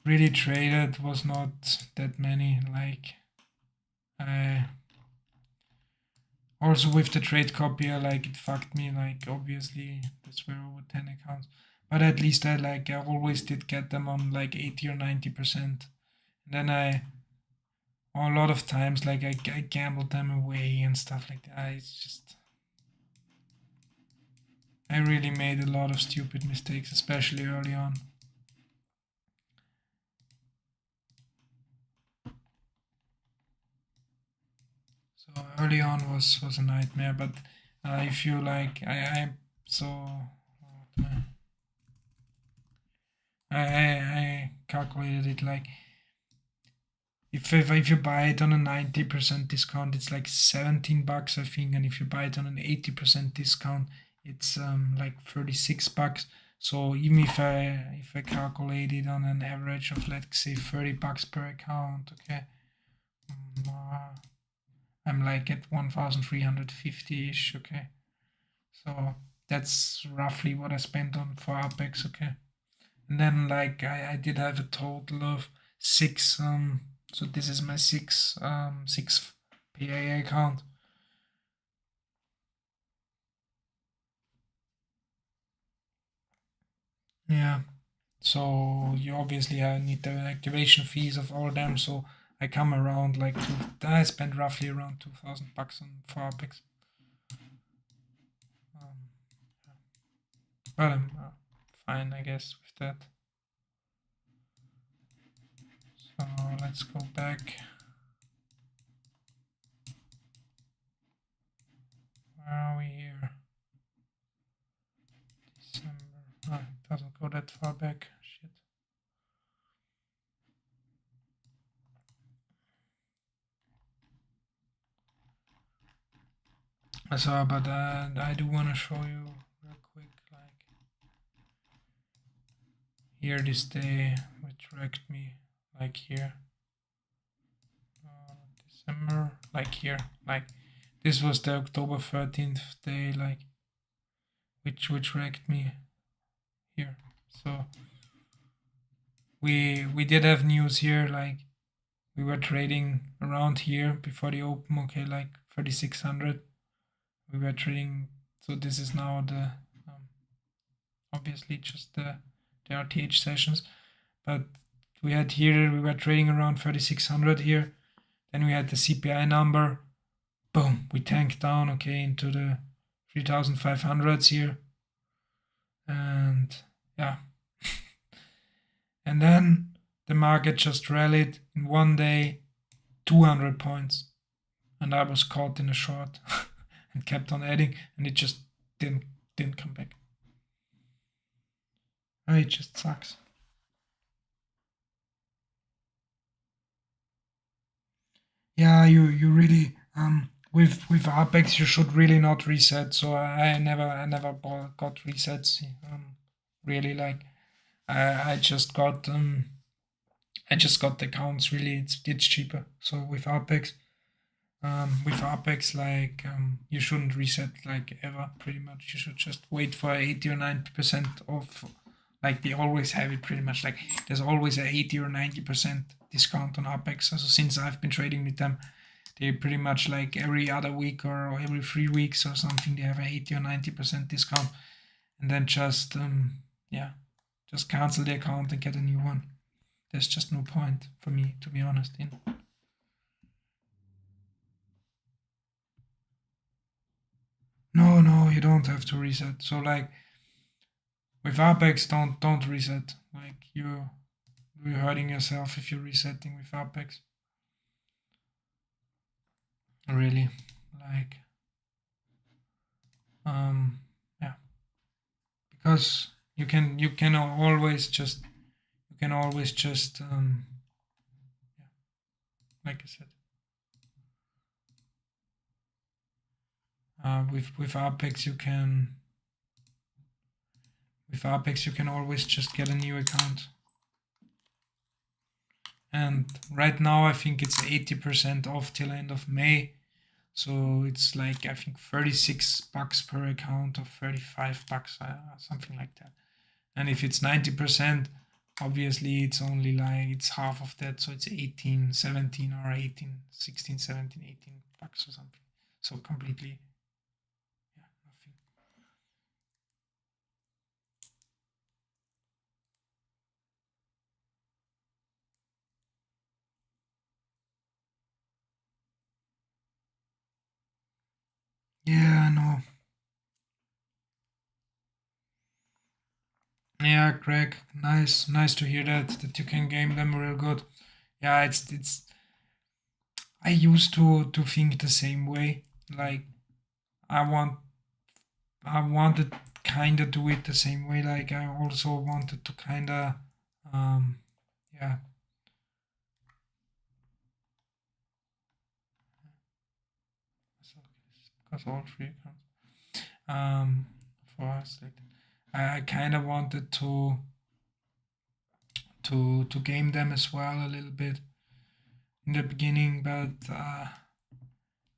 really traded was not that many. Like I also with the trade copier, like it fucked me. Like obviously that's were over 10 accounts, but at least I always did get them on like 80 or 90%. And then a lot of times like I gambled them away and stuff like that. It's just I really made a lot of stupid mistakes, especially early on. So early on was a nightmare, but if you like, I so I calculated it like if you buy it on a 90% discount, it's like 17 bucks, I think, and if you buy it on an 80% discount, it's like 36 bucks. So even if I calculate it on an average of, let's say, 30 bucks per account, okay, I'm like at 1,350 ish, okay. So that's roughly what I spent on for Apex, okay. And then like I did have a total of six so this is my six PA account. Yeah. So you obviously need the activation fees of all of them. So I come around like I spent roughly around 2,000 bucks on for Apex. Um, but I'm fine, I guess, with that. So let's go back. Where are we here? December. Oh, it doesn't go that far back. Shit. So, but I do want to show you real quick, like here this day, which wrecked me, like here, December, like here, like this was the October 13th day, like which wrecked me here. So we did have news here, like we were trading around here before the open, okay, like 3,600. We were trading, so this is now the obviously just the RTH sessions, but we had here, we were trading around 3,600 here. Then we had the CPI number. Boom, we tanked down, okay, into the 3,500s here. And yeah. And then the market just rallied in one day 200 points. And I was caught in a short and kept on adding, and it just didn't come back. It just sucks. Yeah, you really with Apex you should really not reset. So I never got resets. Really like I just got the accounts. Really, it's cheaper. So with Apex, like you shouldn't reset like ever. Pretty much, you should just wait for 80 or 90% of, like they always have it. Pretty much, like there's always a 80 or 90% discount on Apex. So since I've been trading with them, they pretty much like every other week or every 3 weeks or something, they have a 80 or 90% discount, and then just yeah, just cancel the account and get a new one. There's just no point for me, to be honest. No, no, you don't have to reset. So like with Apex, don't reset. Like you're hurting yourself if you're resetting with Apex. Really, like yeah, because you can always just yeah, like I said, with Apex you can always just get a new account. And right now I think it's 80% off till end of May. So it's like I think 36 bucks per account or 35 bucks, something like that. And if it's 90%, obviously it's only like it's half of that, so it's 18, 17 or 18, 16, 17, 18 bucks or something. So completely, yeah, nothing. Yeah, I know. Yeah, Greg, nice to hear that you can game them real good. Yeah, it's I used to think the same way. Like I want I wanted kinda do it the same way. Like I also wanted to kinda um yeah. So because all three accounts. For us like I kinda wanted to game them as well a little bit in the beginning, but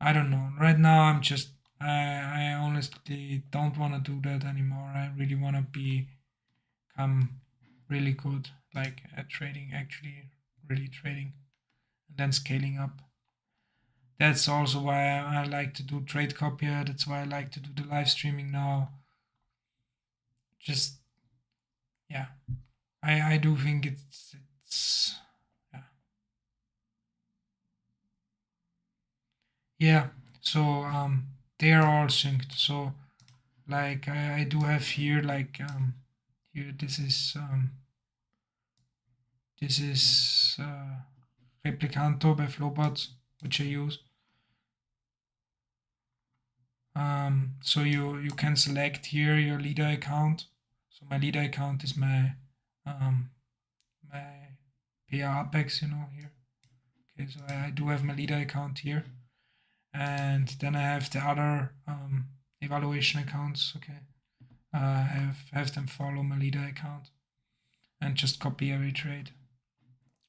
I don't know. Right now, I honestly don't want to do that anymore. I really want to become really good, like at trading, actually, really trading, and then scaling up. That's also why I like to do trade copier. That's why I like to do the live streaming now. Just yeah, I do think it's yeah. Yeah. So they are all synced. So like I do have here like here this is Replicanto by Flowbots, which I use. So you can select here your leader account. So my leader account is um, my PR Apex, here. Okay, so I do have my leader account here, and then I have the other evaluation accounts. Okay, have them follow my leader account and just copy every trade,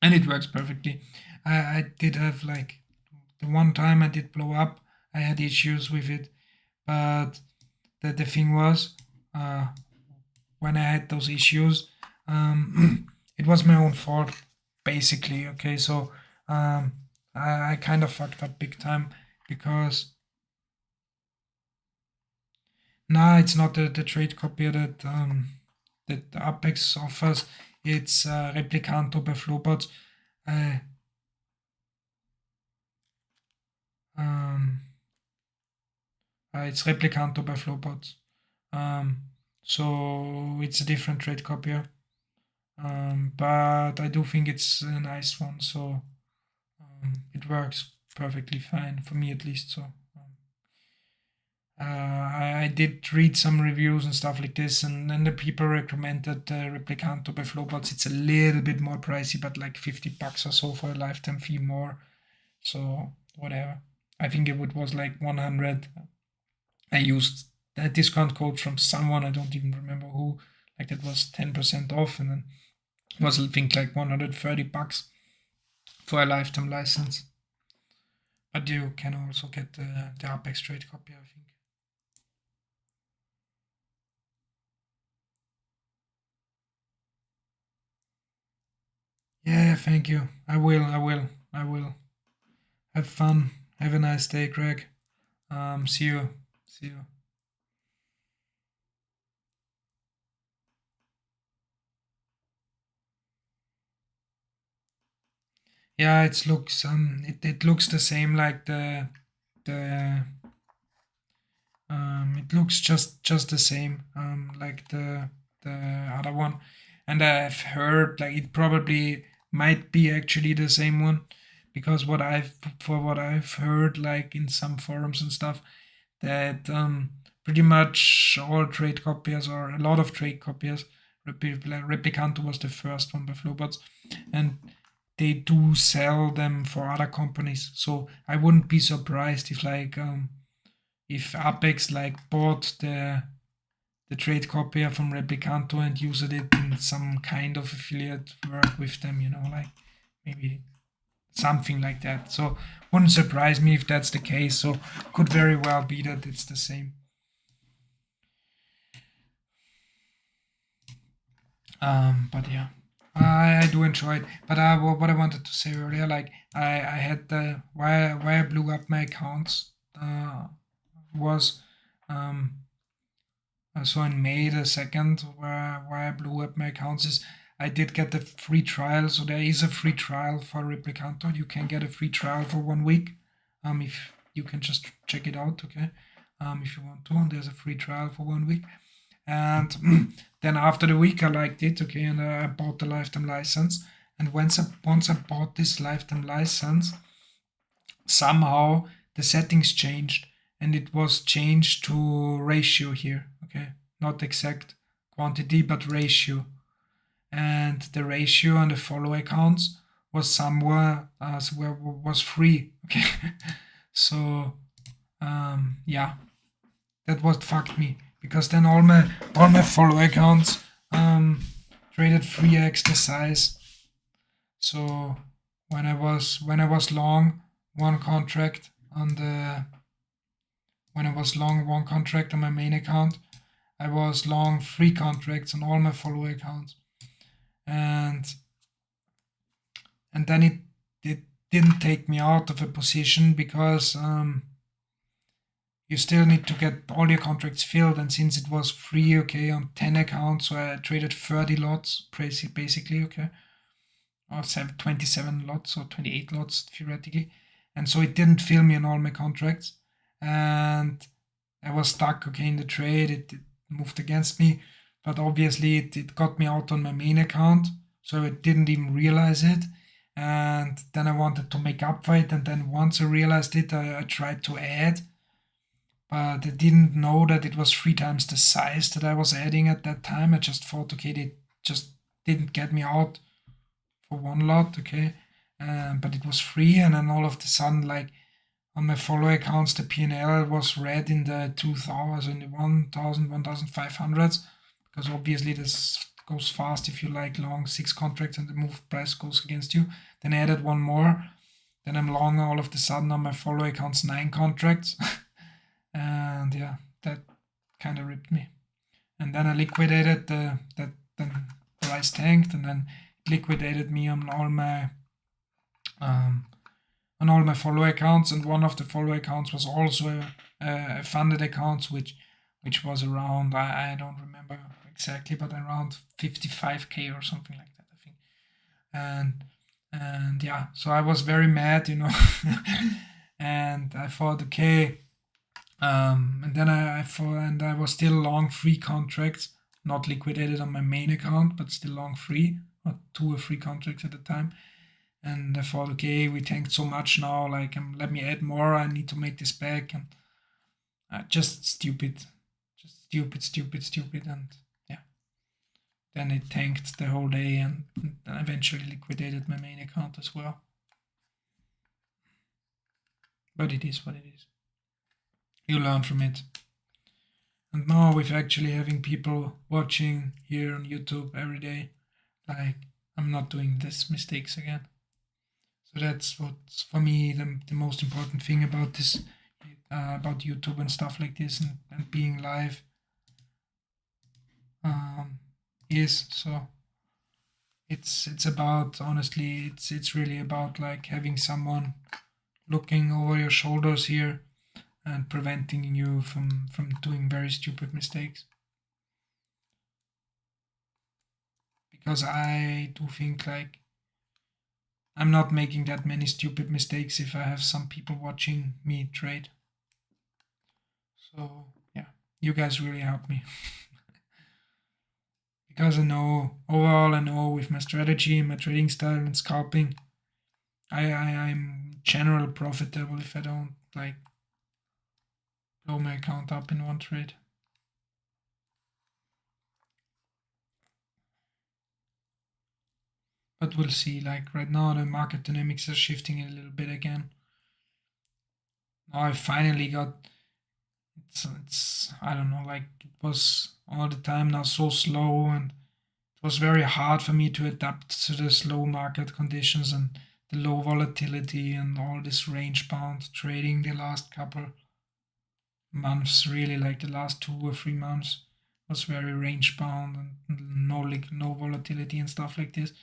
and it works perfectly. I did have like the one time I did blow up, I had issues with it, but the thing was, uh, when I had those issues, it was my own fault, basically. Okay, so I kind of fucked up big time because nah, it's not the trade copier that Apex offers. It's Replicanto by Flowbots. Uh, um, it's Replicanto by Flowbots. Um, so it's a different trade copier. But I do think it's a nice one. So it works perfectly fine for me at least. So I did read some reviews and stuff like this, and then the people recommended Replicanto by Flowbots. It's a little bit more pricey, but like $50 or so for a lifetime fee more. So whatever. I think it was like 100. I used a discount code from someone, I don't even remember who. Like that was 10% off, and then it was I think like $130 for a lifetime license. But you can also get the Apex trade copy, I think. Yeah, thank you. I will, I will, I will. Have fun. Have a nice day, Greg. See you. See you. Yeah, it looks the same like the it looks just the same like the other one, and I've heard like it probably might be actually the same one because what I've heard like in some forums and stuff that pretty much all trade copiers or a lot of trade copiers, Replicanto was the first one by Flowbots, and they do sell them for other companies. So I wouldn't be surprised if Apex like bought the trade copier from Replicanto and used it in some kind of affiliate work with them, like maybe something like that. So wouldn't surprise me if that's the case. So could very well be that it's the same. But yeah, I do enjoy it. But what I wanted to say earlier, like I had the why I blew up my accounts was um so in May the 2nd, where I blew up my accounts is I did get the free trial. So there is a free trial for Replicanto. You can get a free trial for 1 week. If you can just check it out, okay. If you want to, and there's a free trial for 1 week. And then after the week, I liked it, okay, and I bought the lifetime license. And once I bought this lifetime license, somehow the settings changed, and it was changed to ratio here. Okay, not exact quantity but ratio, and the ratio on the follow accounts was somewhere where was free. Okay, so yeah, that what fucked me, because then all my follow accounts traded 3x the size. So when I was long one contract on the when I was long one contract on my main account, I was long 3 contracts on all my follow accounts, and then it didn't take me out of a position, because you still need to get all your contracts filled, and since it was free, okay, on 10 accounts, so I traded 30 lots basically, okay, or 27 lots or 28 lots theoretically, and so it didn't fill me on all my contracts, and I was stuck, okay, in the trade. It moved against me, but obviously it got me out on my main account, so I didn't even realize it. And then I wanted to make up for it, and then once I realized it, I tried to add, but I didn't know that it was 3 times the size that I was adding at that time. I just thought, okay, it just didn't get me out for one lot, okay, but it was free, and then all of a sudden, like, on my follow accounts, the P&L was red in the 2000, 1000, 1500s, because obviously this goes fast if you like long 6 contracts and the move price goes against you. Then I added one more. Then I'm long all of a sudden on my follow accounts 9 contracts. And yeah, that kind of ripped me. And then I liquidated then the price tanked, and then it liquidated me um, on all my follow accounts, and one of the follow accounts was also a funded account, which was around, I don't remember exactly, but around 55k or something like that, I think. And yeah, so I was very mad, and I thought, okay, and then I thought, and I was still long 3 contracts, not liquidated on my main account, but still long 3, or 2 or 3 contracts at the time. And I thought, okay, we tanked so much now, like, let me add more. I need to make this back, and just stupid, and yeah. Then it tanked the whole day, and eventually liquidated my main account as well. But it is what it is. You learn from it. And now with actually having people watching here on YouTube every day, like, I'm not doing these mistakes again. So that's what's for me the most important thing about this, about YouTube and stuff like this, and being live, is. So it's about, honestly, it's really about, like, having someone looking over your shoulders here and preventing you from doing very stupid mistakes. Because I do think, like, I'm not making that many stupid mistakes if I have some people watching me trade. So yeah, you guys really help me. Because overall I know with my strategy, my trading style and scalping, I'm general profitable if I don't, like, blow my account up in one trade. But we'll see. Like, right now the market dynamics are shifting a little bit again. Now I finally got, it's I don't know, like, it was all the time now so slow, and it was very hard for me to adapt to the slow market conditions and the low volatility and all this range bound trading the last couple months. Really, like the last 2 or 3 months was very range bound, and no volatility and stuff like this,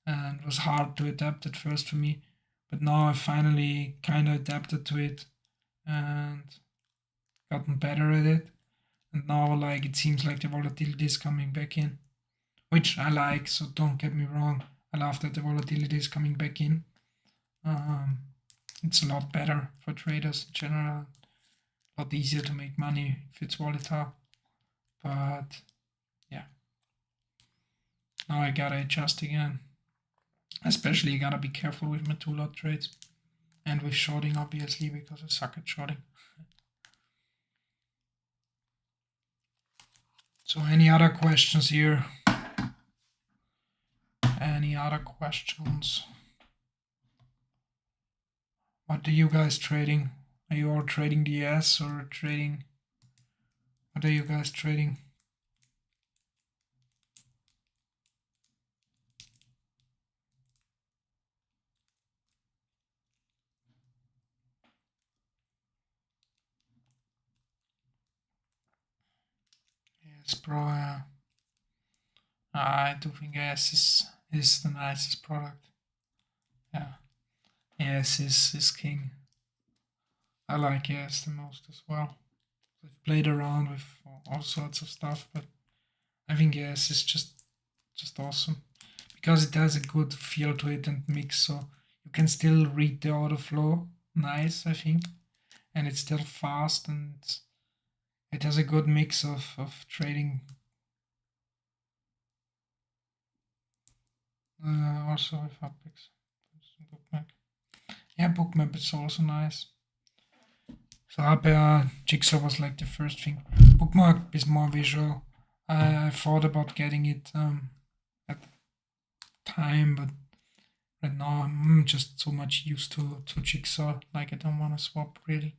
and it was hard to adapt at first for me. But now I finally kind of adapted to it and gotten better at it. And now, like, it seems like the volatility is coming back in, which I like. So don't get me wrong, I love that the volatility is coming back in. It's a lot better for traders in general, a lot easier to make money if it's volatile. But yeah, now I gotta adjust again. Especially, I gotta be careful with my 2 lot trades and with shorting obviously because I suck at shorting. So any other questions here? Any other questions? What are you guys trading? Are you all trading the S or trading? What are you guys trading? Yes, bro. I do think S is the nicest product. Yeah, S is king. I like S the most as well. I've played around with all sorts of stuff, but I think S is just awesome because it has a good feel to it and mix, so you can still read the order flow nice, I think, and it's still fast and it has a good mix of trading. Also with Apex. Bookmap. Yeah, Bookmap is also nice. So Jigsaw was like the first thing. Bookmark is more visual. I thought about getting it at the time, but right now I'm just so much used to Jigsaw. Like I don't want to swap really,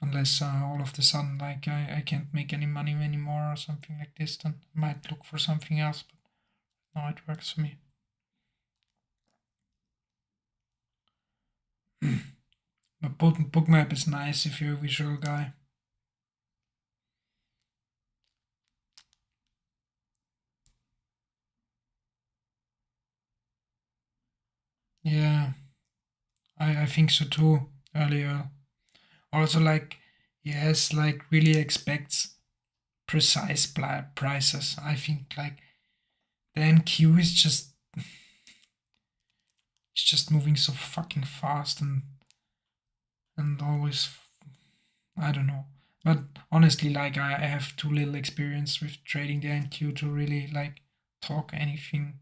unless all of the sudden like I can't make any money anymore or something like this. Then I might look for something else. But now it works for me. But Bookmap is nice if you're a visual guy. Yeah, I think so too. Earlier, also like yes, like really expects precise prices. I think like the NQ is just it's just moving so fucking fast and always I don't know. But honestly, like I have too little experience with trading the NQ to really like talk anything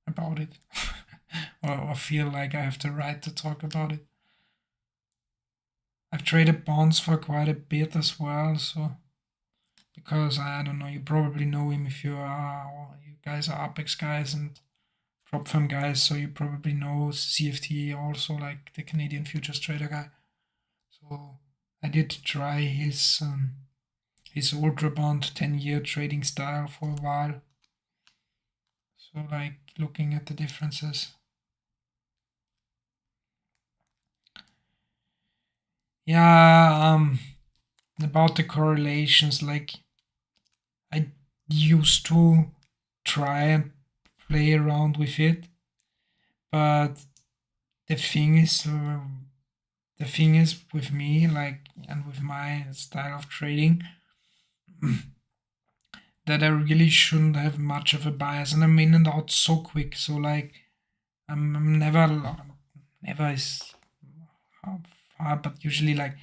about it or feel like I have the right to talk about it. I've traded bonds for quite a bit as well, so because I don't know, you probably know him if you guys are Apex guys and prop firm guys, so you probably know CFT also, like the Canadian futures trader guy. So I did try his ultra bond 10-year trading style for a while. So like looking at the differences. Yeah, about the correlations, like I used to try and play around with it, but the thing is, the thing is with me, like, and with my style of trading, that I really shouldn't have much of a bias, and I'm in and out so quick. So like, I'm never is hard, but usually like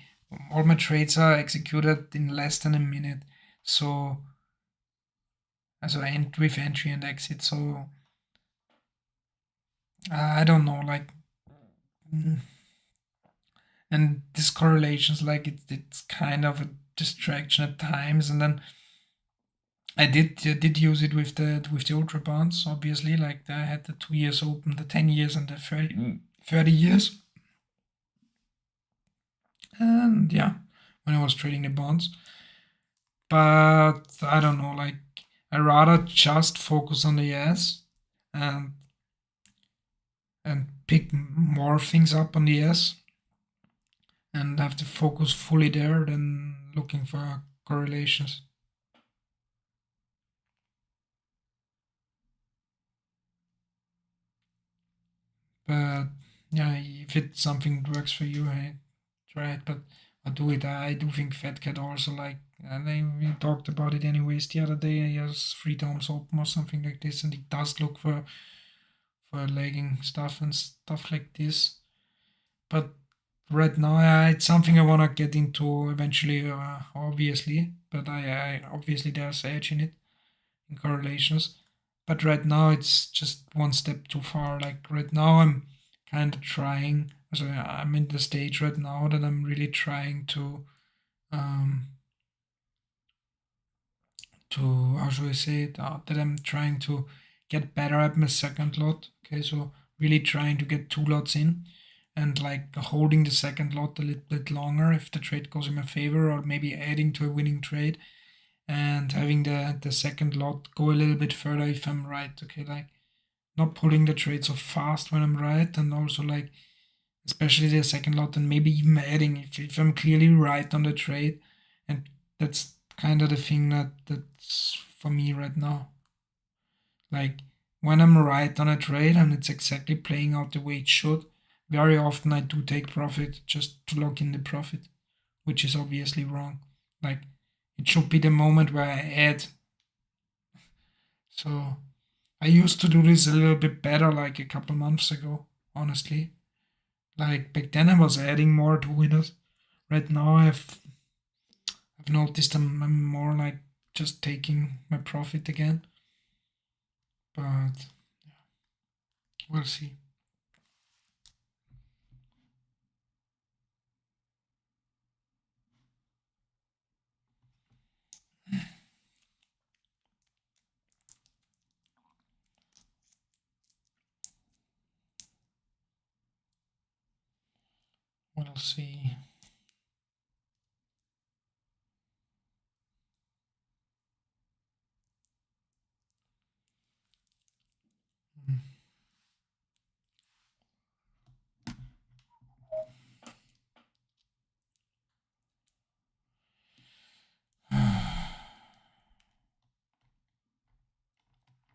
all my trades are executed in less than a minute. So end with entry and exit. So I don't know, like, mm, and these correlations, like it's kind of a distraction at times, and then I did use it with the ultra bonds, obviously. Like I had the 2 years open, the 10 years, and the 30 years. And yeah, when I was trading the bonds. But I don't know, like I rather just focus on the yes and pick more things up on the yes and have the focus fully there than looking for correlations. But yeah, if it's something that works for you, hey, try it. But I do it. I do think Fat Cat also like. And we talked about it anyways the other day. He has 3 times open or something like this, and he does look for lagging stuff and stuff like this. But right now, it's something I wanna get into eventually, obviously. But I obviously there's edge in it in correlations. But right now it's just one step too far. Like right now I'm kind of trying So I'm in the stage right now that I'm really trying um, to how should I say it, that I'm trying to get better at my second lot. Okay, so really trying to get two lots in and like holding the second lot a little bit longer if the trade goes in my favor, or maybe adding to a winning trade and having the second lot go a little bit further if I'm right. Okay, like not pulling the trade so fast when I'm right, and also like especially the second lot, and maybe even adding if I'm clearly right on the trade. And that's kind of the thing that's for me right now. Like when I'm right on a trade and it's exactly playing out the way it should, very often I do take profit just to lock in the profit, which is obviously wrong. Like it should be the moment where I add. So I used to do this a little bit better like a couple months ago, honestly. Like back then I was adding more to winners. Right now I've noticed I'm more like just taking my profit again. But we'll see. We'll see.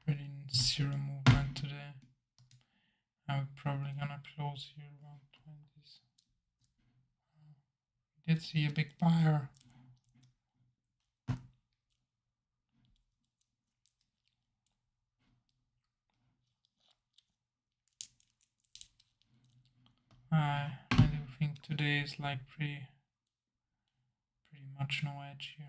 Pretty zero movement today. I'm probably gonna close here around 20s. Did see a big buyer. I do think today is like pretty much no edge here.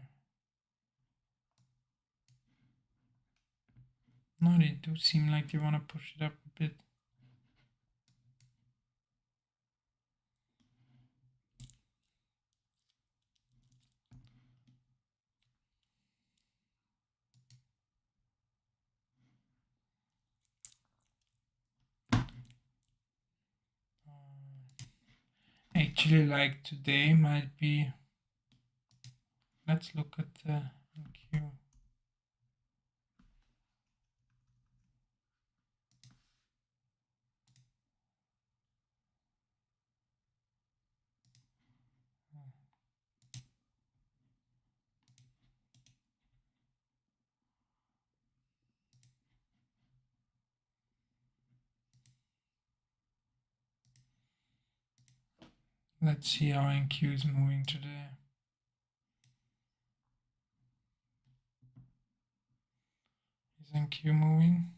No, they do seem like they wanna push it up a bit. Actually, like today might be. Let's look at the NQ. Let's see how NQ is moving today. Is NQ moving?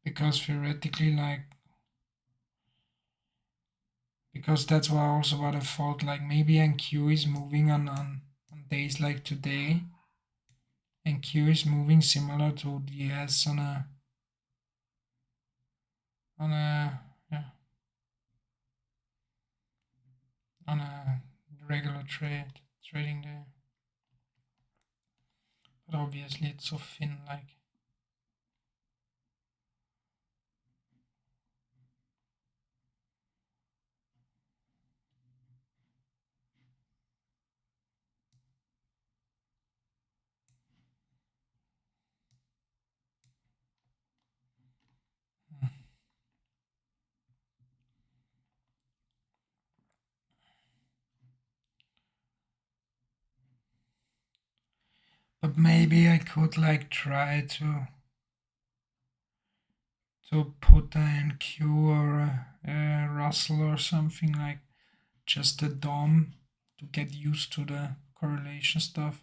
Because theoretically, like, because that's why also what I thought, like maybe NQ is moving on days like today. NQ is moving similar to the S on a yeah, on a regular trading day. But obviously it's so thin, like. But maybe I could like try to put a NQ or a Russell or something, like just a DOM to get used to the correlation stuff.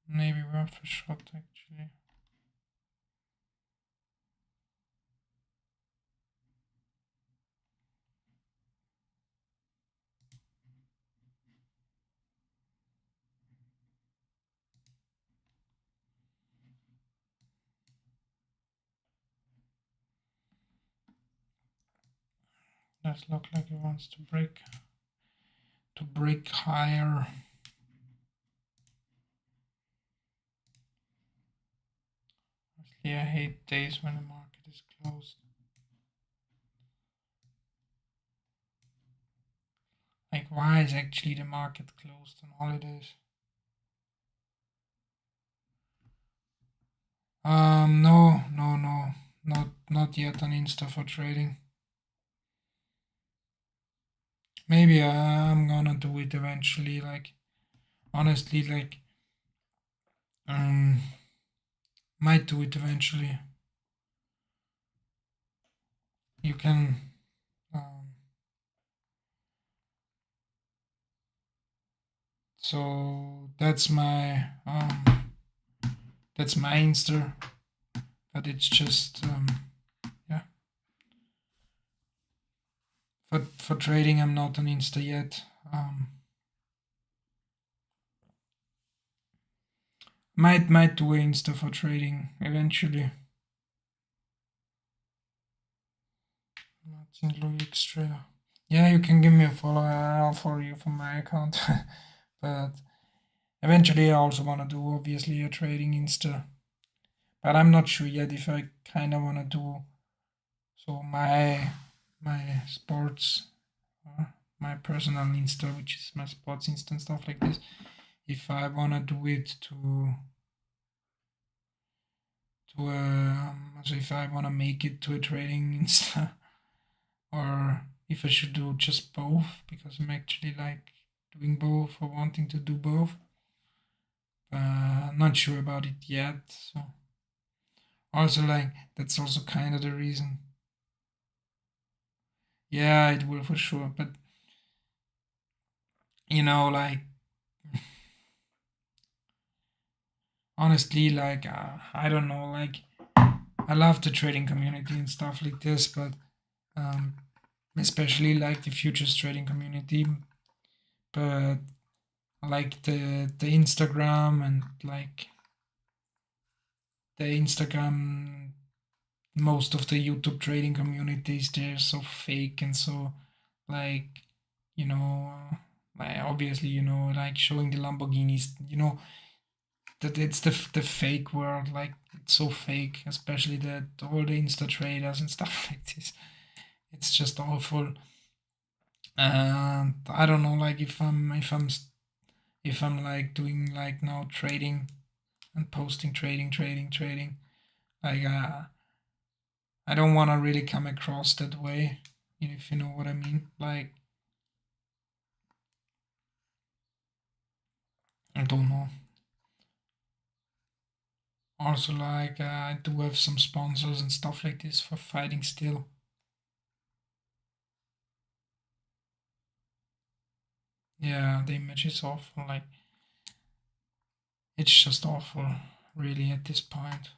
Maybe worth a shot actually. Does look like it wants to break higher. Honestly, I hate days when the market is closed. Like, why is actually the market closed on holidays? No, no, no, not yet on Insta for trading. Maybe I'm gonna do it eventually. Like, honestly, like, um, might do it eventually. You can, um, so that's my Insta, but it's just yeah. For trading, I'm not on Insta yet. Might do Insta for trading eventually. Martin Luix Trader. Yeah, you can give me a follow. I'll follow you from my account. But eventually, I also want to do obviously a trading Insta. But I'm not sure yet if I kind of want to do so my sports, my personal Insta, which is my sports Insta and stuff like this. If I want to do it so if I want to make it to a trading Insta, or if I should do just both because I'm actually like doing both or wanting to do both. Not sure about it yet. So also like that's also kind of the reason. Yeah, it will for sure. But like honestly, like I don't know, like I love the trading community and stuff like this, but um, especially like the futures trading community. But like the Instagram and like the Instagram, most of the YouTube trading communities, they're so fake and so like you know like obviously like showing the Lamborghinis, that it's the fake world, like it's so fake, especially that all the Insta traders and stuff like this. It's just awful. And I don't know, like if I'm like doing like now trading and posting trading, like I don't want to really come across that way, if you know what I mean. Like I don't know. Also, like I do have some sponsors and stuff like this for fighting still. Yeah, the image is awful. Like it's just awful, really, at this point.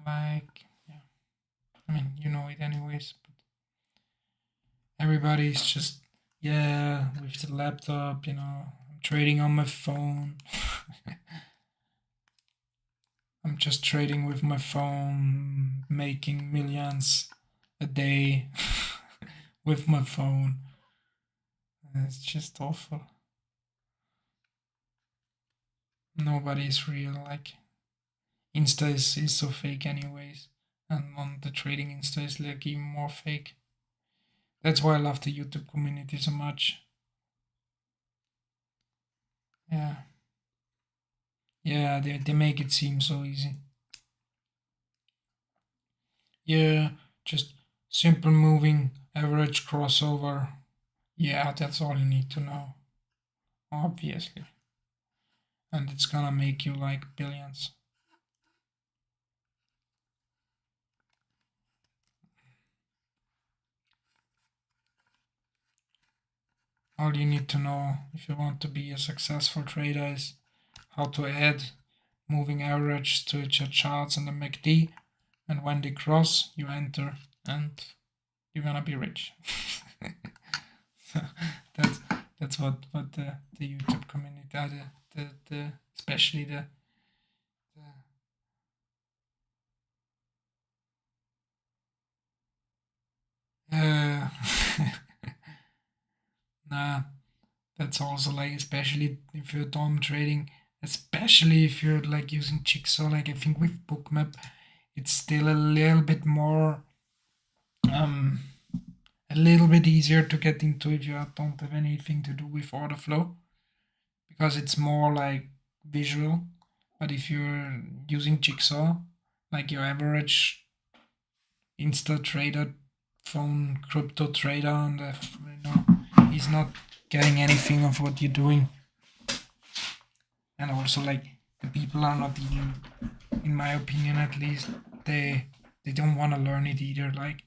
Like, yeah, I mean, you know it anyways. But everybody's just, yeah, with the laptop. I'm trading on my phone. I'm just trading with my phone, making millions a day with my phone. It's just awful. Nobody's real. Like Insta is so fake, anyways, and on the trading Insta is like even more fake. That's why I love the YouTube community so much. Yeah, yeah, they make it seem so easy. Yeah, just simple moving average crossover. Yeah, that's all you need to know, obviously. And it's gonna make you like billions. All you need to know if you want to be a successful trader is how to add moving average to your charts and the MACD, and when they cross, you enter, and you're gonna be rich. that's that's what the YouTube community, the especially the, Uh, nah, that's also like, especially if you're DOM trading, especially if you're like using Jigsaw, like I think with Bookmap, it's still a little bit more, um, a little bit easier to get into if you don't have anything to do with order flow, because it's more like visual. But if you're using Jigsaw, like your average Insta trader, phone crypto trader, and he's not getting anything of what you're doing. And also, like, the people are not even, in my opinion at least, they don't want to learn it either. Like,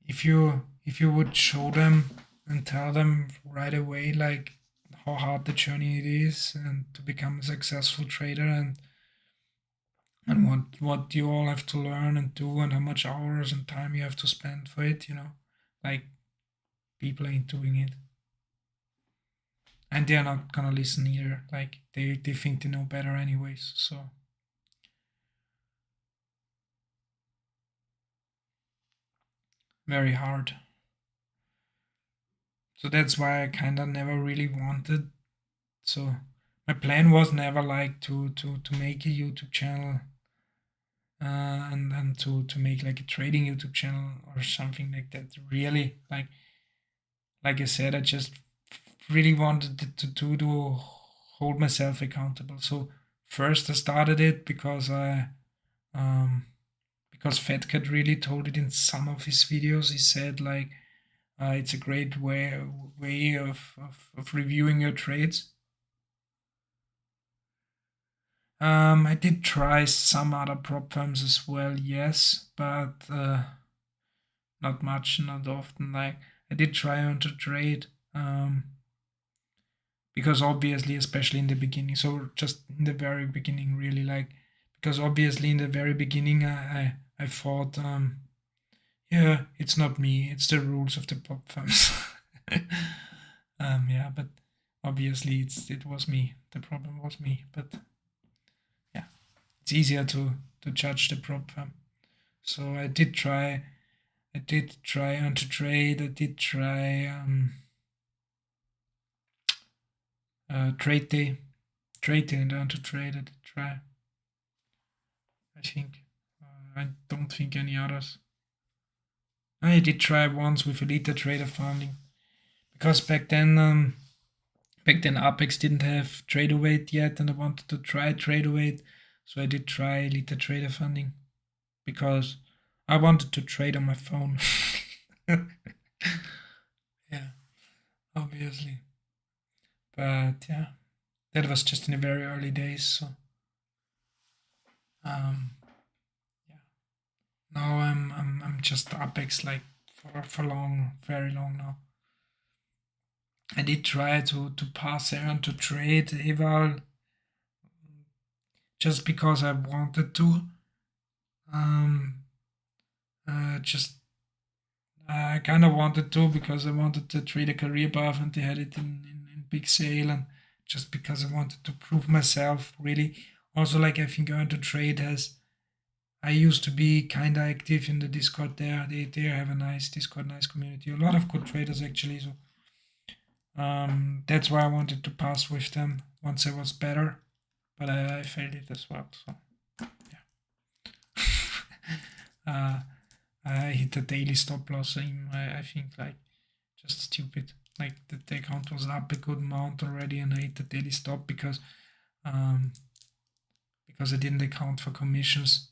if you would show them and tell them right away, like, how hard the journey it is and to become a successful trader, and what you all have to learn and do, and how much hours and time you have to spend for it, like, people ain't doing it, and they're not gonna listen either. Like, they think they know better anyways. So very hard. So that's why I kind of never really wanted. So my plan was never like to make a YouTube channel, and to make like a trading YouTube channel or something like that. Really, like I said, I just really wanted to hold myself accountable. So first I started it um because Fat Cat really told it in some of his videos. He said, like, it's a great way of reviewing your trades. I did try some other prop firms as well, yes, but not much, not often. Like, I did try on to trade, because obviously, especially in the beginning, so just in the very beginning, really, like, because obviously in the very beginning, I thought, yeah, it's not me, it's the rules of the prop firms. Yeah, but obviously it was me. The problem was me, but yeah, it's easier to judge the prop firm. So I did try on to trade. I did try trade day, and on to trade. I did try. I think I don't think any others. I did try once with Elite Trader funding, because back then Apex didn't have trader weight yet, and I wanted to try trader weight, so I did try Elite Trader funding because I wanted to trade on my phone. Yeah, obviously. But yeah, that was just in the very early days. So um, yeah, now I'm just Apex, like, for long, very long now. I did try to pass on to trade eval, just because I wanted to. Um, just I kind of wanted to, because I wanted to trade a career buff, and they had it in big sale, and just because I wanted to prove myself, really. Also, like, I think Earn to Trade has. I used to be kind of active in the Discord there. They have a nice Discord, nice community. A lot of good traders, actually. So that's why I wanted to pass with them once I was better, but I failed it as well. So uh, I hit a daily stop loss in, I think, like, just stupid. Like, the account was up a good amount already, and I hit the daily stop um, because I didn't account for commissions.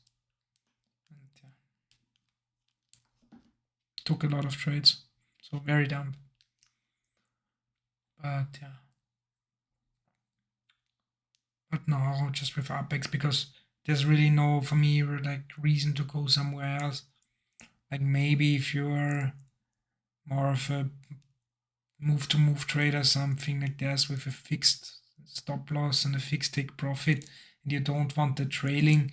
And, yeah, took a lot of trades, so very dumb. But yeah, but no, just with Apex, because there's really no, for me, like, reason to go somewhere else. Like, maybe if you're more of a move to move trader, something like this, with a fixed stop loss and a fixed take profit, and you don't want the trailing,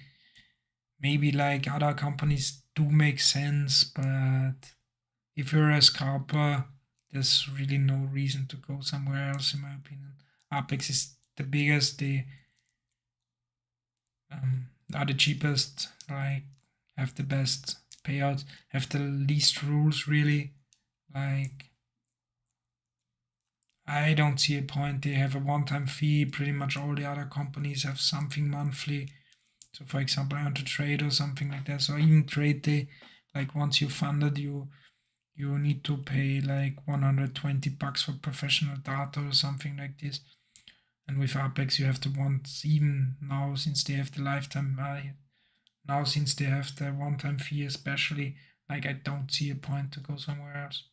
maybe, like, other companies do make sense. But if you're a scalper, there's really no reason to go somewhere else, in my opinion. Apex is the biggest, they are the cheapest, like, have the best payouts, have the least rules really. Like, I don't see a point. They have a one-time fee. Pretty much all the other companies have something monthly. So, for example, I want to trade or something like that. So even trade day, like once you funded, you need to pay like $120 for professional data or something like this. And with Apex, you have to once, even now since they have the lifetime, now since they have the one-time fee, especially, like I don't see a point to go somewhere else.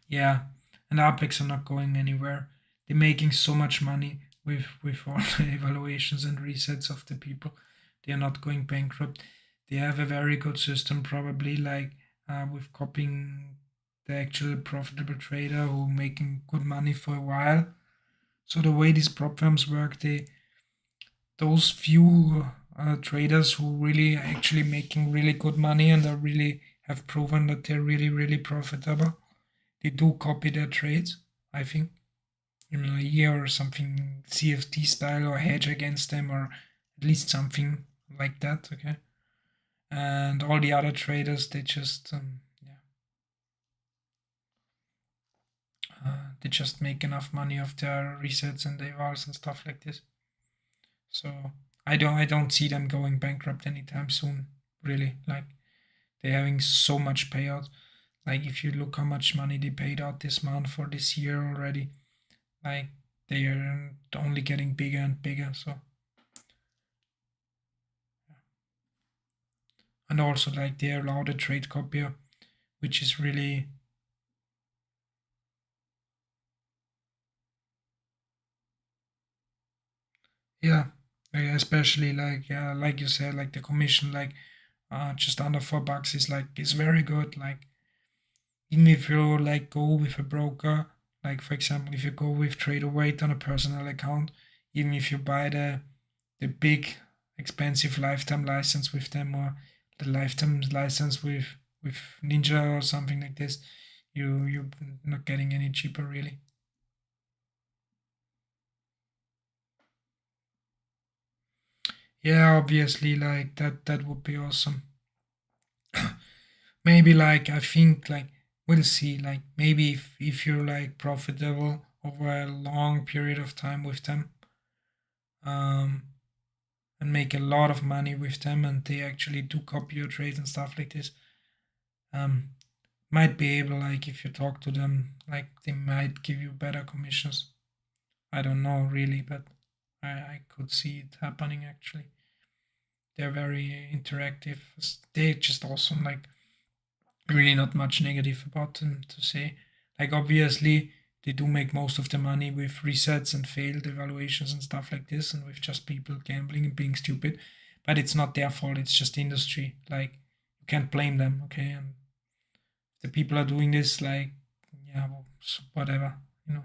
Yeah, and Apex are not going anywhere. They're making so much money with all the evaluations and resets of the people. They are not going bankrupt. They have a very good system, probably like with copying the actual profitable trader who making good money for a while. So the way these prop firms work, they those few traders who really actually making really good money and are really have proven that they're really profitable, they do copy their trades, I think, in a year or something, CFD style or hedge against them or at least something like that. Okay, and all the other traders, they just make enough money off their resets and evals and stuff like this. So I don't see them going bankrupt anytime soon. Really, like they're having so much payout. Like if you look how much money they paid out this month for this year already, like they are only getting bigger and bigger. So and also like they allowed a trade copier, which is really yeah, especially like yeah, like you said, like the commission like just under $4 is very good. Like even if you like go with a broker, like for example, if you go with Trader Weight on a personal account, even if you buy the big expensive lifetime license with them or the lifetime license with Ninja or something like this, you're not getting any cheaper really. Yeah, obviously, like that would be awesome. Maybe like I think like we'll see. Like maybe if you're like profitable over a long period of time with them, um, and make a lot of money with them, and they actually do copy your trades and stuff like this, um, might be able like if you talk to them, like they might give you better commissions. I don't know really, but I could see it happening actually. They're very interactive. They're just awesome. Like really not much negative about them to say. Like obviously they do make most of the money with resets and failed evaluations and stuff like this, and with just people gambling and being stupid. But it's not their fault. It's just industry. Like you can't blame them. Okay, and the people are doing this. Like yeah, well, whatever. You know,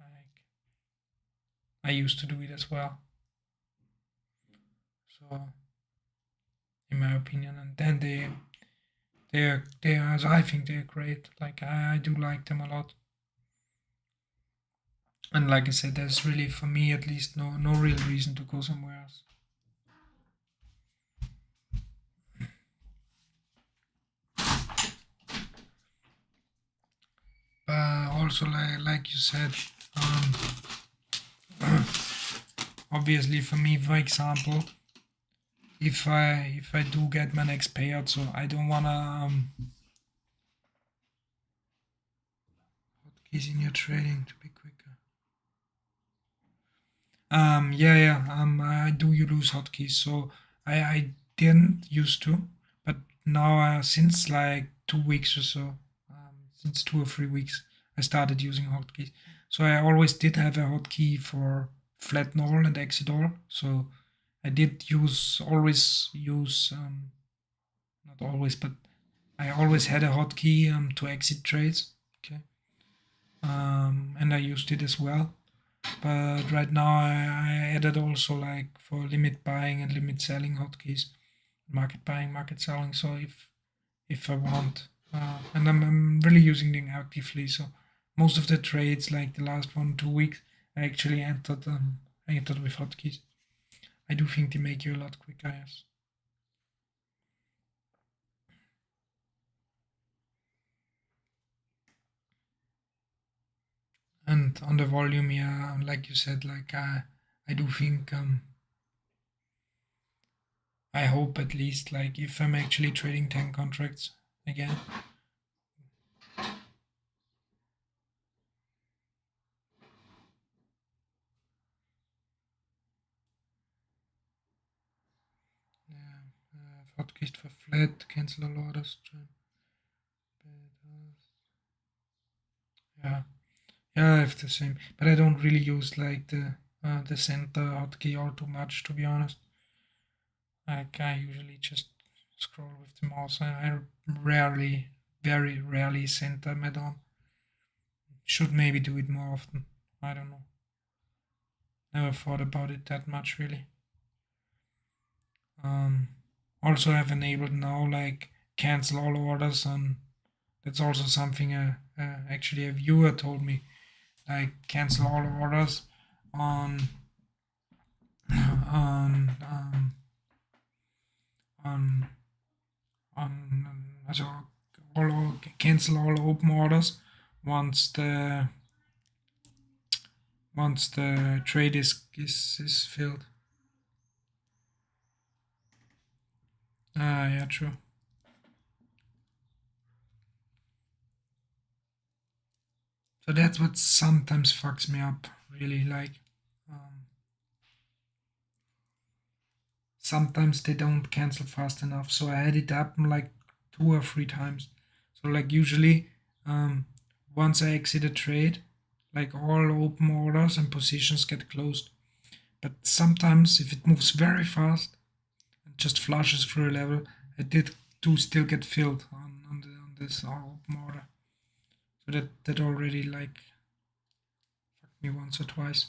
like I used to do it as well. So in my opinion, and then they are I think they're great. Like I do like them a lot. And like I said, there's really, for me at least, no real reason to go somewhere else. But also, like you said, obviously for me, for example, if I do get my next payout, so I don't wanna hotkeys in your trading to be quicker. Yeah. I do you lose hotkeys, so I didn't used to, but now since like 2 weeks or so, since 2 or 3 weeks, I started using hotkeys. So I always did have a hotkey for flat null and exit all. So I did always use not always, but I always had a hotkey to exit trades. Okay, and I used it as well. But right now I added also like for limit buying and limit selling hotkeys, market buying, market selling. So if I want, and I'm really using them actively. So most of the trades, like the last 1 2 weeks, I actually entered with hotkeys. I do think they make you a lot quicker, yes. And on the volume, yeah, like you said, like I do think I hope at least like if I'm actually trading 10 contracts again. Yeah, hotkeys for flat, cancel all orders. Yeah, yeah, I have the same, but I don't really use like the center hotkey all too much, to be honest. Like I usually just scroll with the mouse. I rarely, very rarely center my DOM. Should maybe do it more often. I don't know. Never thought about it that much really. Um, Also, I've enabled now like cancel all orders, and that's also something actually a viewer told me. Like cancel all orders on on on also cancel all open orders once the trade is filled. Ah, yeah, true. So that's what sometimes fucks me up, really. Like, um, sometimes they don't cancel fast enough. So I had it happen like 2 or 3 times. So, like, usually, um, once I exit a trade, like all open orders and positions get closed. But sometimes, if it moves very fast and just flushes through a level, it did do still get filled on this open order. So that already like fucked me once or twice.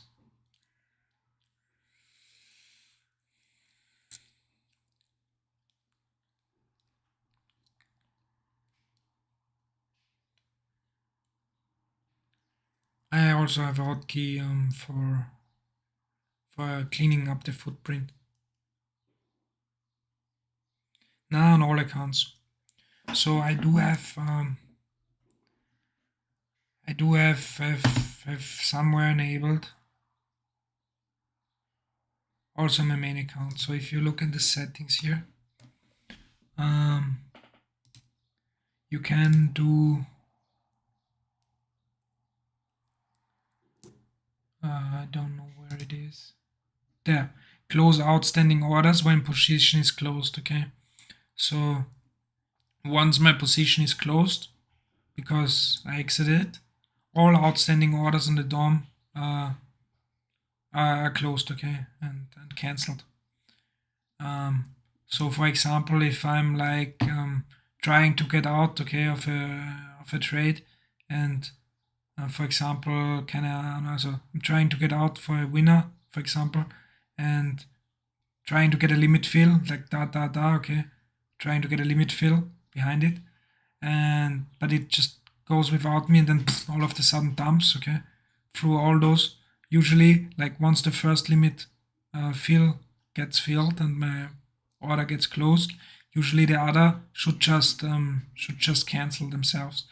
I also have a hotkey for cleaning up the footprint. Now on all accounts. So I do have somewhere enabled also my main account. So if you look at the settings here, um, you can do I don't know where it is. There, close outstanding orders when position is closed. Okay, so once my position is closed because I exited, all outstanding orders on the DOM are closed. Okay, and cancelled. Um, so for example, if I'm like trying to get out, okay, of a trade, and for example, I'm trying to get out for a winner, for example, and trying to get a limit fill, like okay, trying to get a limit fill behind it, and but it just goes without me, and then all of the sudden dumps, okay, through all those. Usually, like once the first limit fill gets filled and my order gets closed, usually the other should just cancel themselves.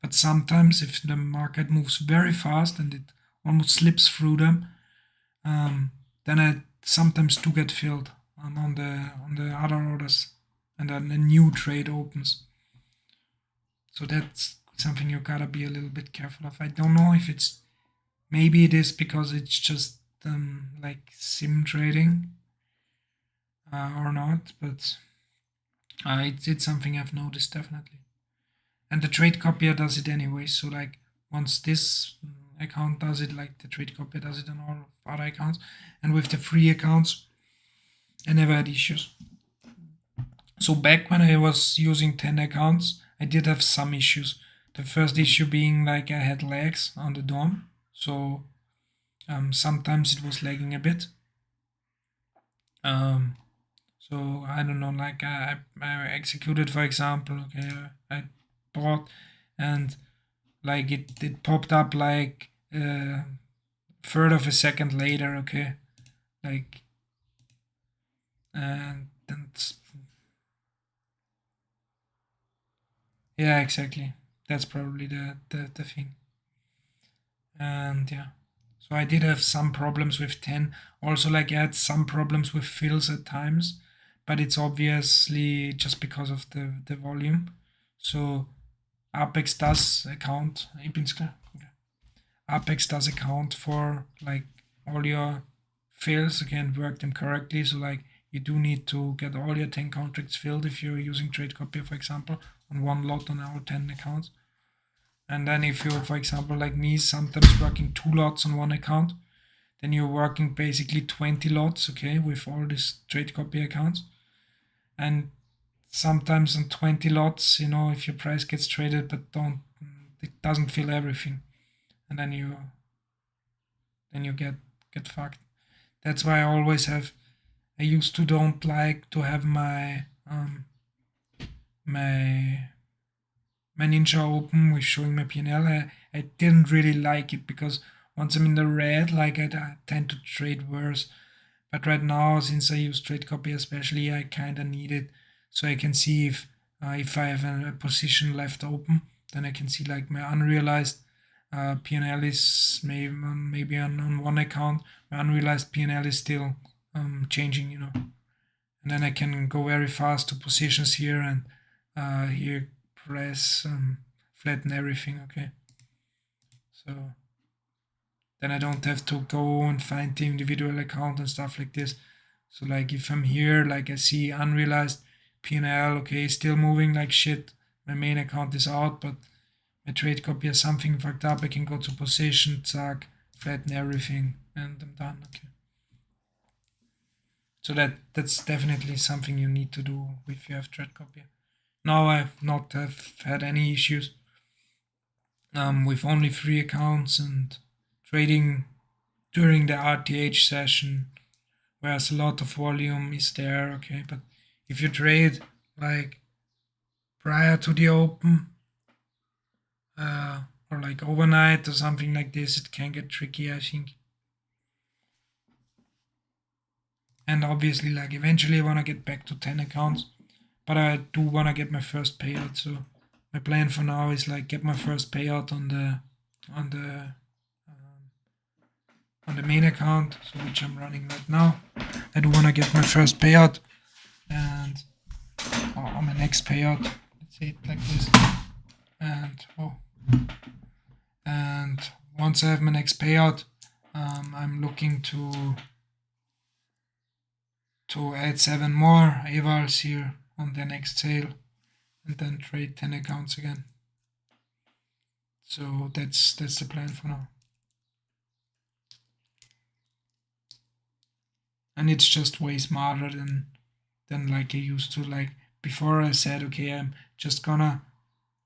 But sometimes, if the market moves very fast and it almost slips through them, then I sometimes do get filled on the other orders, and then a new trade opens. So that's something you gotta be a little bit careful of. I don't know if it's maybe it is because it's just like sim trading or not, but it's something I've noticed definitely. And the trade copier does it anyway. So like once this account does it, like the trade copier does it on all other accounts, and with the free accounts, I never had issues. So back when I was using 10 accounts, I did have some issues. The first issue being like I had lags on the DOM, so sometimes it was lagging a bit. So I don't know, like I executed, for example, okay, I bought, and like it popped up like third of a second later, okay, like And then yeah, exactly. That's probably the thing. And yeah, so I did have some problems with 10. Also, like I had some problems with fills at times, but it's obviously just because of the volume. So Apex does account. Ich bin's klar. Okay. Apex does account for like all your fills, again, work them correctly. So like you do need to get all your 10 contracts filled if you're using trade copier, for example, on one lot on our 10 accounts. And then if you're, for example, like me, sometimes working 2 lots on one account, then you're working basically 20 lots, okay, with all these trade copy accounts. And sometimes on 20 lots, if your price gets traded but it doesn't fill everything, and then you get fucked. That's why I used to don't like to have my my Ninja open with showing my PNL. I didn't really like it because once I'm in the red, like I tend to trade worse. But right now, since I use trade copy especially, I kind of need it so I can see if I have a position left open, then I can see like my unrealized PNL is maybe on one account. My unrealized PNL is still changing. And then I can go very fast to positions here and here press flatten everything. Okay, so then I don't have to go and find the individual account and stuff like this. So like if I'm here, like I see unrealized P&L, okay, still moving like shit. My main account is out, but my trade copy has something fucked up. I can go to position, zack, flatten everything, and I'm done. Okay. So that's definitely something you need to do if you have trade copy. Now I've not have had any issues with only 3 accounts and trading during the RTH session, whereas a lot of volume is there. Okay, but if you trade like prior to the open or like overnight or something like this, it can get tricky, I think. And obviously, like eventually, I want to get back to 10 accounts, but I do want to get my first payout. So my plan for now is like get my first payout on the on the main account, so which I'm running right now. I do want to get my first payout, and on my next payout, let's say it like this, and once I have my next payout, I'm looking to add 7 more evals here on the next sale, and then trade 10 accounts again. So that's the plan for now. And it's just way smarter than like I used to. Like before I said, okay, I'm just gonna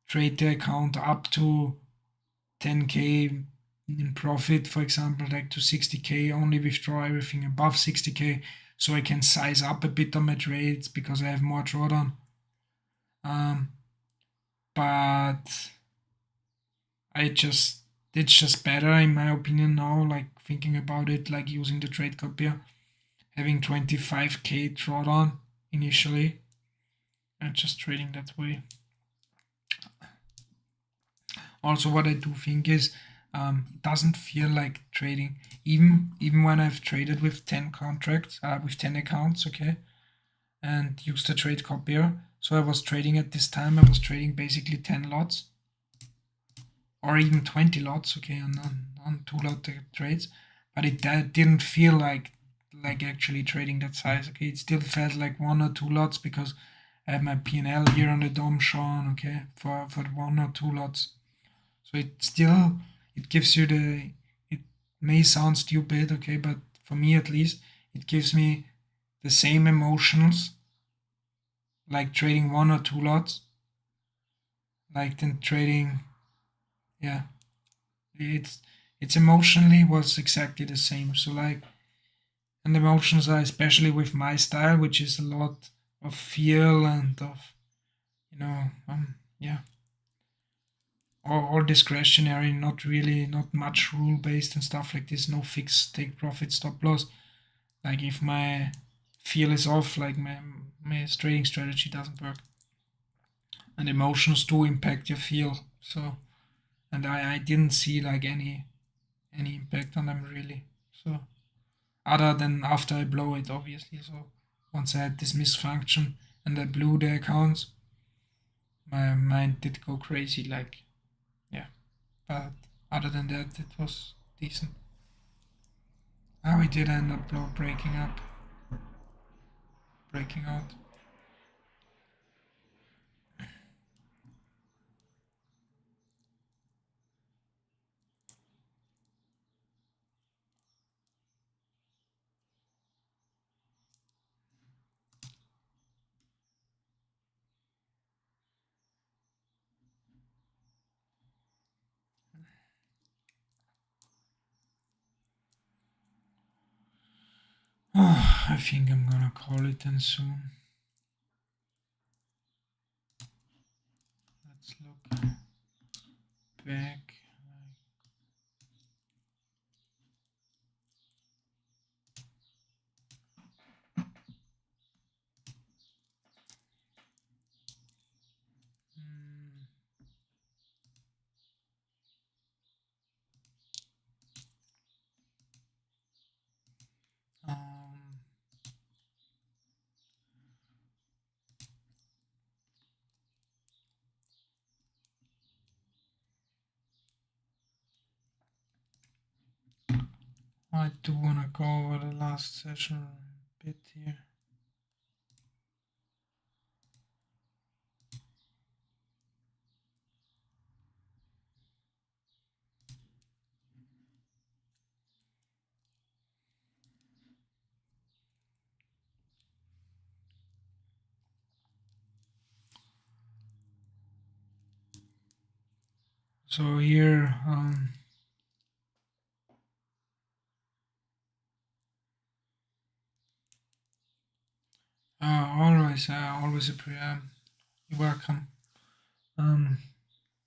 trade the account up to 10k in profit, for example, like to 60k, only withdraw everything above 60k so I can size up a bit on my trades because I have more drawdown. But it's just better in my opinion now, like thinking about it, like using the trade copier, having 25k drawdown initially and just trading that way. Also, what I do think is it doesn't feel like trading, even when I've traded with 10 contracts, with 10 accounts, okay, and used the trade copier. So I was trading at this time. I was trading basically 10 lots, or even 20 lots, okay, on 2 lot trades, but it didn't feel like actually trading that size. Okay, it still felt like 1 or 2 lots because I have my P&L here on the DOM shown, okay, for 1 or 2 lots. So it gives you it may sound stupid, okay, but for me at least, it gives me the same emotions like trading 1 or 2 lots, like then trading, yeah, it's emotionally was exactly the same. So like, and emotions are especially with my style, which is a lot of feel and of, yeah, all discretionary, not much rule based and stuff like this. No fixed take profit stop loss. Like if my feel is off, like my trading strategy doesn't work. And emotions do impact your feel. So, and I didn't see like any impact on them really. So, other than after I blow it, obviously. So, once I had this misfunction and I blew the accounts, my mind did go crazy. Like, yeah. But other than that, it was decent. Ah, we did end up breaking out. Oh, I think I'm gonna call it then soon. Let's look back. Mm, um, I do wanna go over the last session a bit here. So here, always a prayer. You're welcome. Um,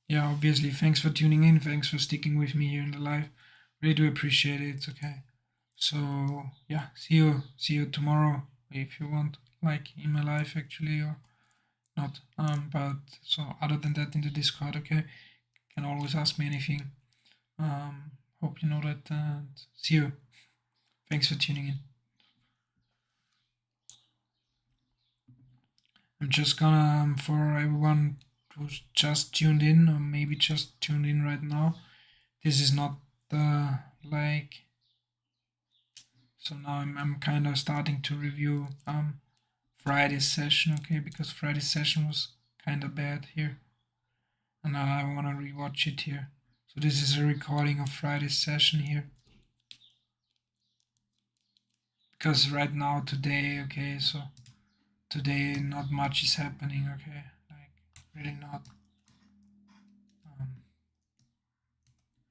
yeah, obviously, thanks for tuning in. Thanks for sticking with me here in the live. Really do appreciate it. Okay. So yeah, see you tomorrow if you want, like in my life actually, or not. But so other than that, in the Discord, okay, can always ask me anything. Hope you know that. And see you. Thanks for tuning in. I'm just gonna for everyone who's just tuned in or maybe just tuned in right now. This is not the like. So now I'm kind of starting to review Friday's session, okay, because Friday's session was kind of bad here, and now I want to rewatch it here. So this is a recording of Friday's session here, because right now today, okay, so today not much is happening, okay, like really not.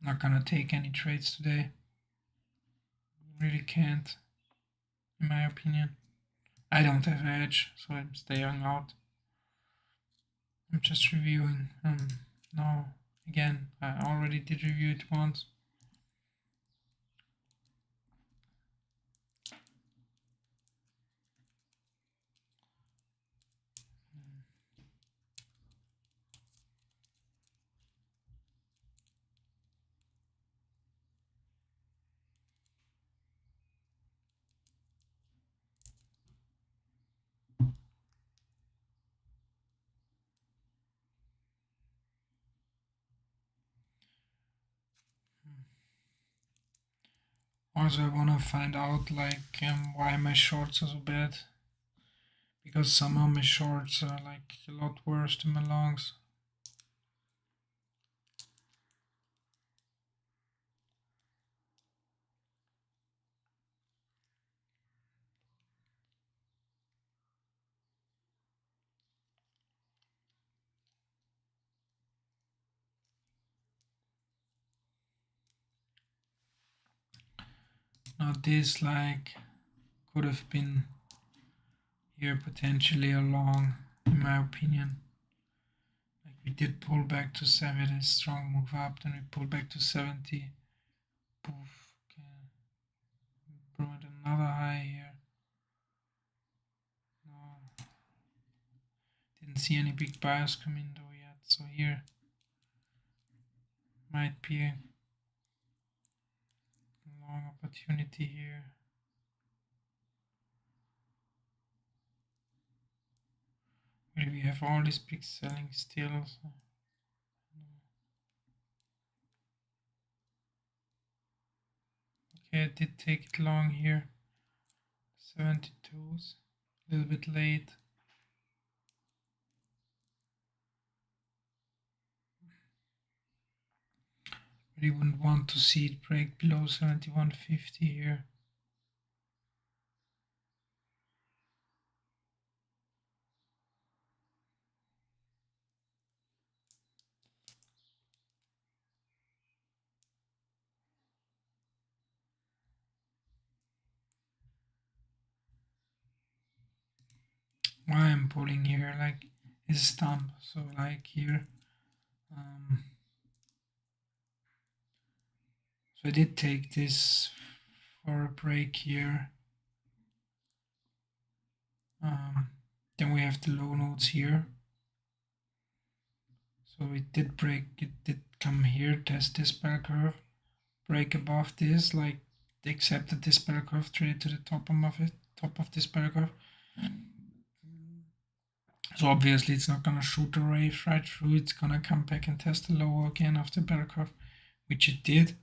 Not gonna take any trades today. Really can't, in my opinion. I don't have edge, so I'm staying out. I'm just reviewing. No, again, I already did review it once. Also, I wanna find out like why my shorts are so bad. Because somehow my shorts are like a lot worse than my longs. Now this like could have been here potentially a long, in my opinion. Like we did pull back to 70, strong move up, then we pull back to 70. Poof, okay. Brought another high here. see any big buyers come in though yet. So here might be a long opportunity here. Will we have all this big selling still? So, okay, I did take it long here. 72s, a little bit late. But you wouldn't want to see it break below 71.50 here. Why I'm pulling here like is a stump, so like here. So I did take this for a break here. Then we have the low nodes here. So it did break, it did come here, test this bell curve, break above this, like accepted this bell curve, trade to the top of it, top of this bell curve. So obviously it's not gonna shoot a wave right through, it's gonna come back and test the lower again of the bell curve, which it did.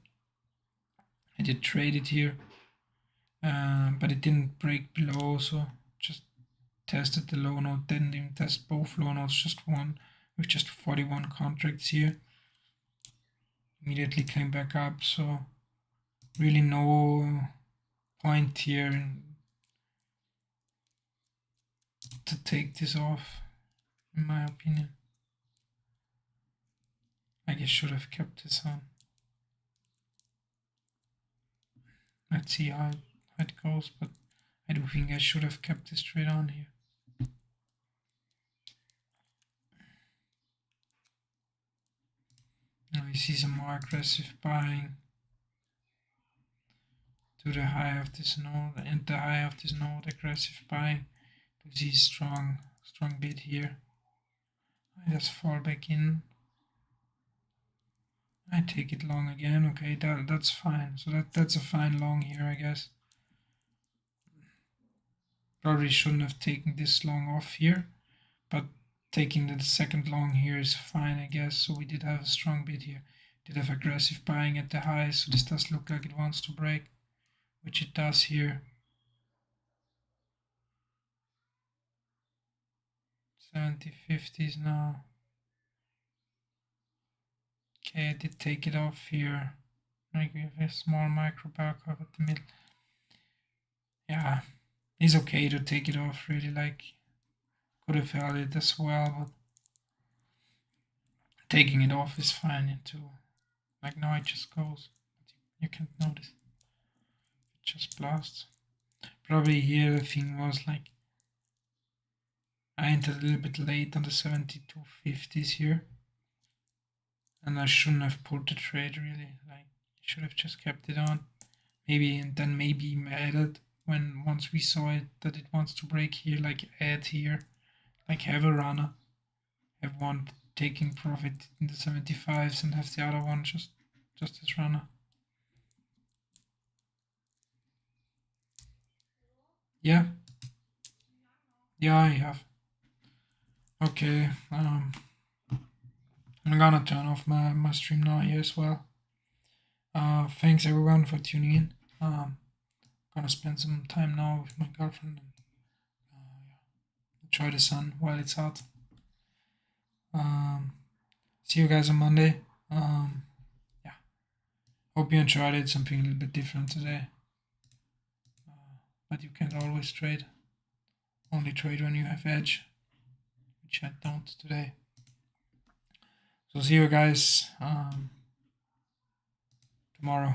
I did trade it here, but it didn't break below, so just tested the low node, didn't even test both low nodes, just one, with just 41 contracts here. Immediately came back up, so really no point here to take this off, in my opinion. I guess should have kept this on. Let's see how it goes, but I do think I should have kept this trade on here. Now we see some more aggressive buying to the high of this node, and the high of this node aggressive buying. To see strong bid here. I just fall back in. I take it long again. Okay, that's fine. So that's a fine long here, I guess. Probably shouldn't have taken this long off here, but taking the second long here is fine, I guess. So we did have a strong bid here. Did have aggressive buying at the highs, so this does look like it wants to break, which it does here. 70-50s now. Okay, I did take it off here. Like we have a small micro bar curve at the middle. Yeah, it's okay to take it off, really. Like, could have held it as well, but taking it off is fine too. Like now it just goes. You can't notice. It just blasts. Probably here the thing was like I entered a little bit late on the 72.50s here. And I shouldn't have pulled the trade really. Like I should have just kept it on. Maybe and then maybe added when once we saw it that it wants to break here, like add here. Like have a runner. Have one taking profit in the 75s and have the other one just as runner. Yeah. Yeah, I have. Okay, I'm gonna turn off my stream now here as well. Thanks everyone for tuning in. Gonna spend some time now with my girlfriend and enjoy the sun while it's out. See you guys on Monday. Yeah, hope you enjoyed it. Something a little bit different today. But you can't always trade. Only trade when you have edge, which I don't today. So see you guys tomorrow.